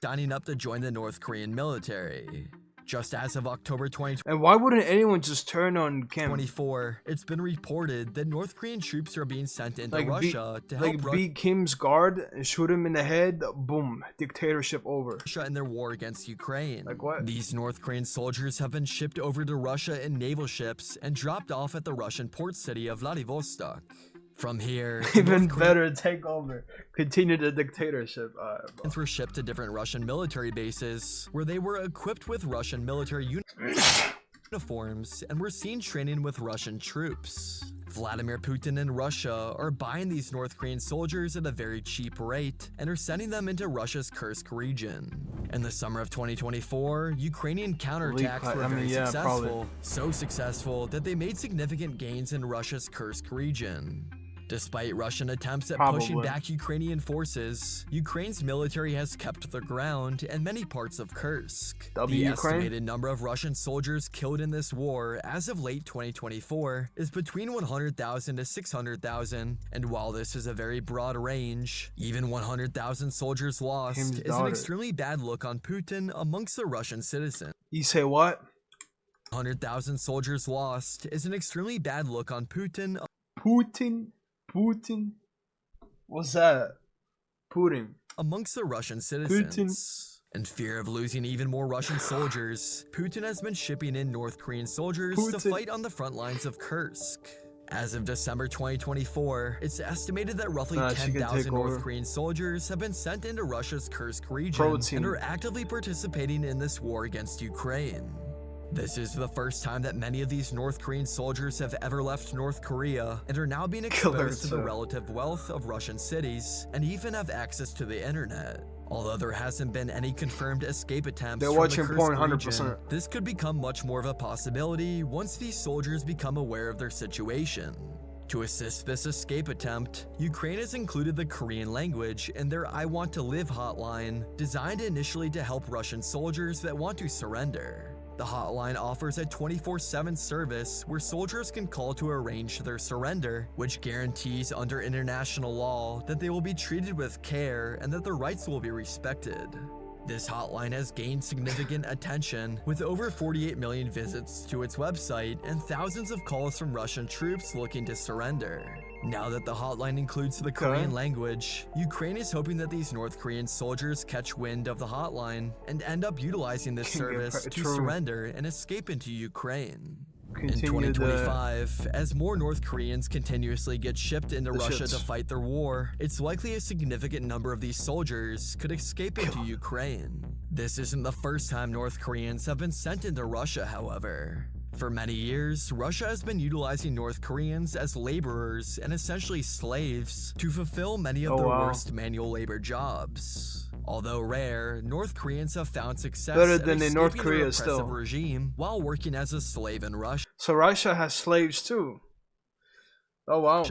signing up to join the North Korean military. Just as of October 2024, And why wouldn't anyone just turn on Kim? it's been reported that North Korean troops are being sent into Like Russia to help beat Kim's guard and shoot him in the head. Boom, dictatorship over. Russia in their war against Ukraine. Like what? These North Korean soldiers have been shipped over to Russia in naval ships and dropped off at the Russian port city of Vladivostok. From here, Even better, take over. Continue the dictatorship. Were shipped to different Russian military bases where they were equipped with Russian military uniforms and were seen training with Russian troops. Vladimir Putin and Russia are buying these North Korean soldiers at a very cheap rate and are sending them into Russia's Kursk region. In the summer of 2024, Ukrainian counterattacks were very successful. Probably. So successful that they made significant gains in Russia's Kursk region. Despite Russian attempts at pushing back Ukrainian forces, Ukraine's military has kept their ground in many parts of Kursk. The estimated number of Russian soldiers killed in this war as of late 2024 is between 100,000 to 600,000, and while this is a very broad range, even 100,000 soldiers lost is an extremely bad look on Putin amongst the Russian citizens. You say what? 100,000 soldiers lost is an extremely bad look on Putin. Putin? What's that? Putin. Amongst the Russian citizens. In fear of losing even more Russian soldiers, Putin has been shipping in North Korean soldiers to fight on the front lines of Kursk. As of December 2024, it's estimated that roughly 10,000 North Korean soldiers have been sent into Russia's Kursk region and are actively participating in this war against Ukraine. This is the first time that many of these North Korean soldiers have ever left North Korea and are now being exposed to the relative wealth of Russian cities and even have access to the internet. Although there hasn't been any confirmed escape attempts from the Kursk region, this could become much more of a possibility once these soldiers become aware of their situation. To assist this escape attempt, Ukraine has included the Korean language in their I Want to Live hotline, designed initially to help Russian soldiers that want to surrender. The hotline offers a 24/7 service where soldiers can call to arrange their surrender, which guarantees under international law that they will be treated with care and that their rights will be respected. This hotline has gained significant attention, with over 48 million visits to its website and thousands of calls from Russian troops looking to surrender. Now that the hotline includes the Korean language, Ukraine is hoping that these North Korean soldiers catch wind of the hotline and end up utilizing this service to surrender and escape into Ukraine. In 2025, as more North Koreans continuously get shipped into Russia to fight their war, it's likely a significant number of these soldiers could escape into Ukraine. This isn't the first time North Koreans have been sent into Russia, however. For many years, Russia has been utilizing North Koreans as laborers and essentially slaves to fulfill many of their worst manual labor jobs. Although rare, North Koreans have found success better at than in North escaping Korea the still. oppressive regime while working as a slave in Russia. So Russia has slaves too. Oh wow.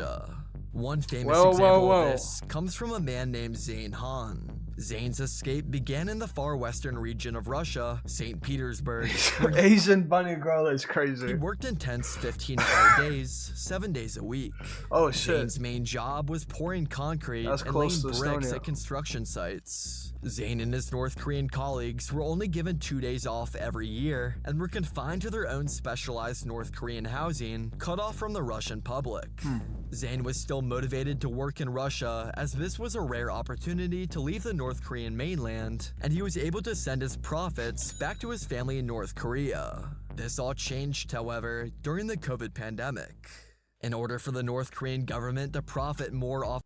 One famous example of this comes from a man named Zane Han. Zane's escape began in the far western region of Russia, St. Petersburg. Asian bunny girl is crazy. He worked intense 15-hour days, 7 days a week. Oh shit. Zane's main job was pouring concrete and laying bricks at construction sites. Zane and his North Korean colleagues were only given 2 days off every year and were confined to their own specialized North Korean housing, cut off from the Russian public. Zane was still motivated to work in Russia, as this was a rare opportunity to leave the North Korean mainland, and he was able to send his profits back to his family in North Korea. This all changed, however, during the COVID pandemic. In order for the North Korean government to profit more off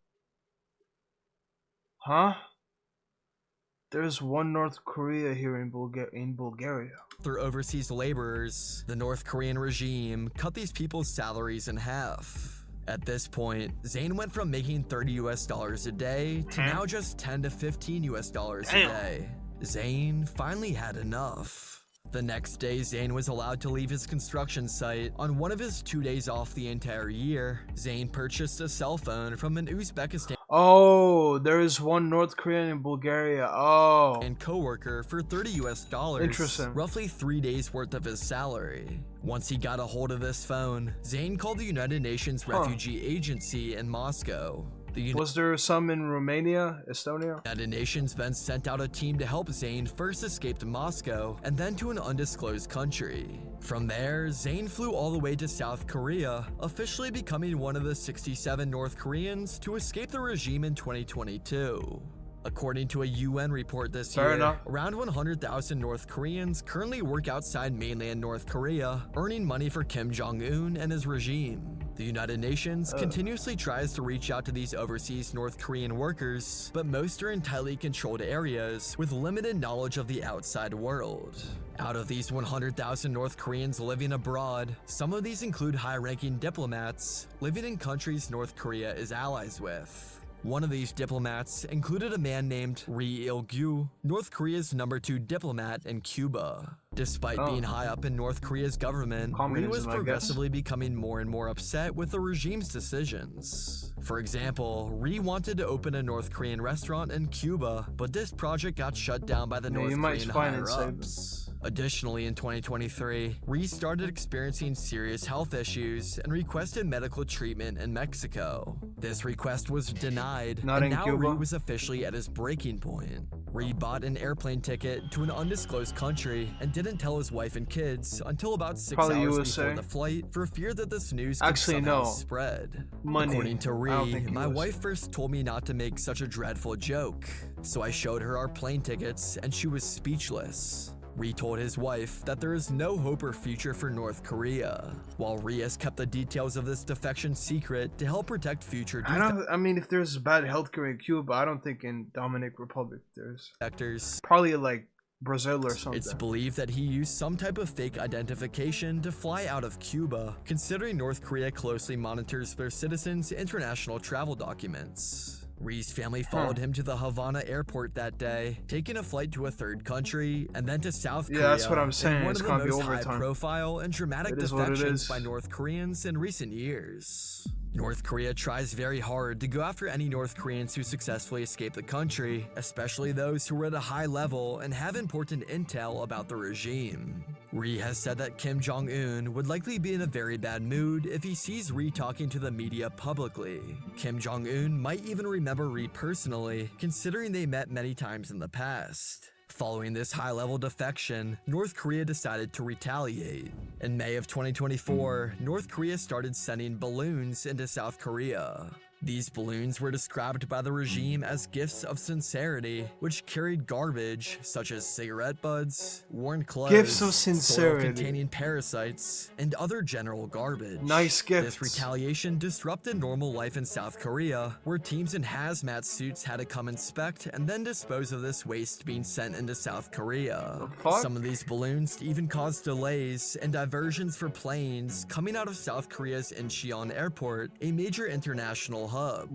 There's one North Korea here in Bulgaria. their overseas laborers, the North Korean regime cut these people's salaries in half. At this point, Zane went from making $30 a day to now just $10 to $15 a day. Zane finally had enough. The next day, Zane was allowed to leave his construction site. On one of his 2 days off the entire year, Zane purchased a cell phone from an Uzbekistan Oh, there is one North Korean in Bulgaria. Oh. and coworker for $30. Interesting. Roughly 3 days worth of his salary. Once he got a hold of this phone, Zane called the United Nations Refugee Agency in Moscow. Was there some in Romania, Estonia? United Nations then sent out a team to help Zayn first escape to Moscow and then to an undisclosed country. From there, Zayn flew all the way to South Korea, officially becoming one of the 67 North Koreans to escape the regime in 2022. According to a UN report this year, around 100,000 North Koreans currently work outside mainland North Korea, earning money for Kim Jong-un and his regime. The United Nations continuously tries to reach out to these overseas North Korean workers, but most are in tightly controlled areas with limited knowledge of the outside world. Out of these 100,000 North Koreans living abroad, some of these include high-ranking diplomats living in countries North Korea is allies with. One of these diplomats included a man named Ri Il-gyu, North Korea's #2 diplomat in Cuba. Despite being high up in North Korea's government, Ri was progressively becoming more and more upset with the regime's decisions. For example, Ri wanted to open a North Korean restaurant in Cuba, but this project got shut down by the North Korean higher-ups. Additionally, in 2023, Ri started experiencing serious health issues and requested medical treatment in Mexico. This request was denied, and now Ri was officially at his breaking point. Ri bought an airplane ticket to an undisclosed country and didn't tell his wife and kids until about 6 hours before the flight for fear that this news could somehow spread. According to Ri, my wife first told me not to make such a dreadful joke, so I showed her our plane tickets and she was speechless. Ri told his wife that there is no hope or future for North Korea, while Ri has kept the details of this defection secret to help protect future I mean, if there's bad healthcare in Cuba, I don't think in Dominican Republic there's. Probably like Brazil or something. It's believed that he used some type of fake identification to fly out of Cuba, considering North Korea closely monitors their citizens' international travel documents. Ri's family followed him to the Havana airport that day, taking a flight to a third country, and then to South Korea. Yeah, that's what I'm saying. One of the most high-profile and dramatic defections by North Koreans in recent years. North Korea tries very hard to go after any North Koreans who successfully escape the country, especially those who are at a high level and have important intel about the regime. Ri has said that Kim Jong-un would likely be in a very bad mood if he sees Ri talking to the media publicly. Kim Jong-un might even remember Ri personally, considering they met many times in the past. Following this high-level defection, North Korea decided to retaliate. In May of 2024, North Korea started sending balloons into South Korea. These balloons were described by the regime as gifts of sincerity, which carried garbage such as cigarette butts, worn clothes, gifts of sincerity containing parasites, and other general garbage. Nice gifts. This retaliation disrupted normal life in South Korea, where teams in hazmat suits had to come inspect and then dispose of this waste being sent into South Korea. Some of these balloons even caused delays and diversions for planes coming out of South Korea's Incheon Airport, a major international hub.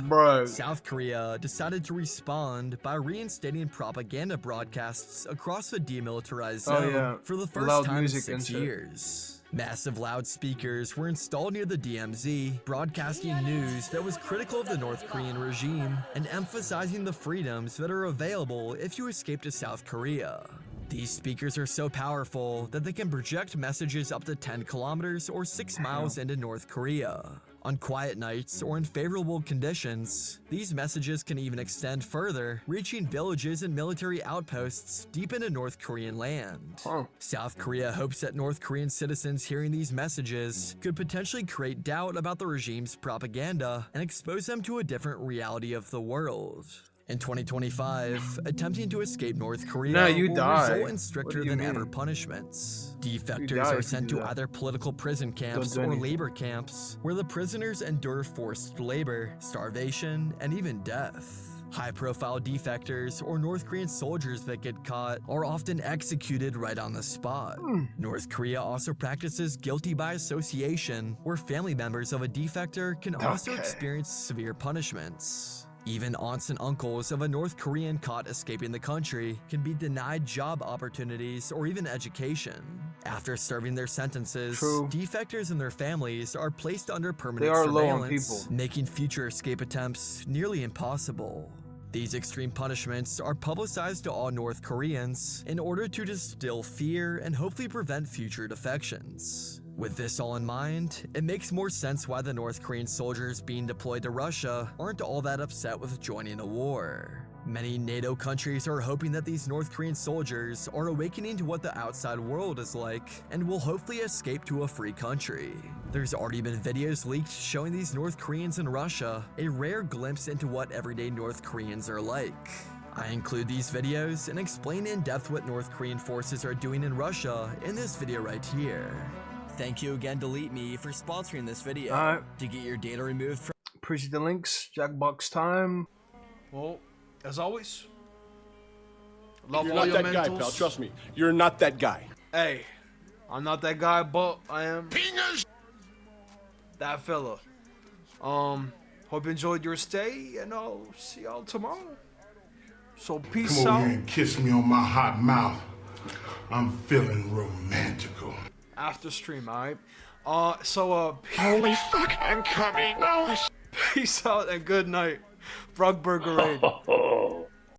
Bro. South Korea decided to respond by reinstating propaganda broadcasts across the demilitarized zone for the first time in 6 years. Massive loudspeakers were installed near the DMZ, broadcasting news that was critical of the North Korean regime and emphasizing the freedoms that are available if you escape to South Korea. These speakers are so powerful that they can project messages up to 10 kilometers or 6 miles into North Korea. On quiet nights or in favorable conditions, these messages can even extend further, reaching villages and military outposts deep into North Korean land. South Korea hopes that North Korean citizens hearing these messages could potentially create doubt about the regime's propaganda and expose them to a different reality of the world. In 2025, attempting to escape North Korea will result in stricter than ever punishments. Defectors are sent to either political prison camps or labor camps, where the prisoners endure forced labor, starvation, and even death. High-profile defectors or North Korean soldiers that get caught are often executed right on the spot. North Korea also practices guilty by association, where family members of a defector can also experience severe punishments. Even aunts and uncles of a North Korean caught escaping the country can be denied job opportunities or even education. After serving their sentences, defectors and their families are placed under permanent surveillance, making future escape attempts nearly impossible. These extreme punishments are publicized to all North Koreans in order to distill fear and hopefully prevent future defections. With this all in mind, it makes more sense why the North Korean soldiers being deployed to Russia aren't all that upset with joining the war. Many NATO countries are hoping that these North Korean soldiers are awakening to what the outside world is like and will hopefully escape to a free country. There's already been videos leaked showing these North Koreans in Russia, a rare glimpse into what everyday North Koreans are like. I include these videos and explain in depth what North Korean forces are doing in Russia in this video right here. Thank you again Delete Me for sponsoring this video. To get your data removed from— Appreciate the links. Jackbox time. Well, as always, love You're all not your that guy, mentals. pal. Trust me. You're not that guy. Hey, I'm not that guy, but I am that fella. Hope you enjoyed your stay, and I'll see y'all tomorrow. So peace Come over out. here and kiss me on my hot mouth. I'm feeling romantical. After stream, alright? Holy fuck, I'm coming. Peace out and good night. Frog Burger Raid.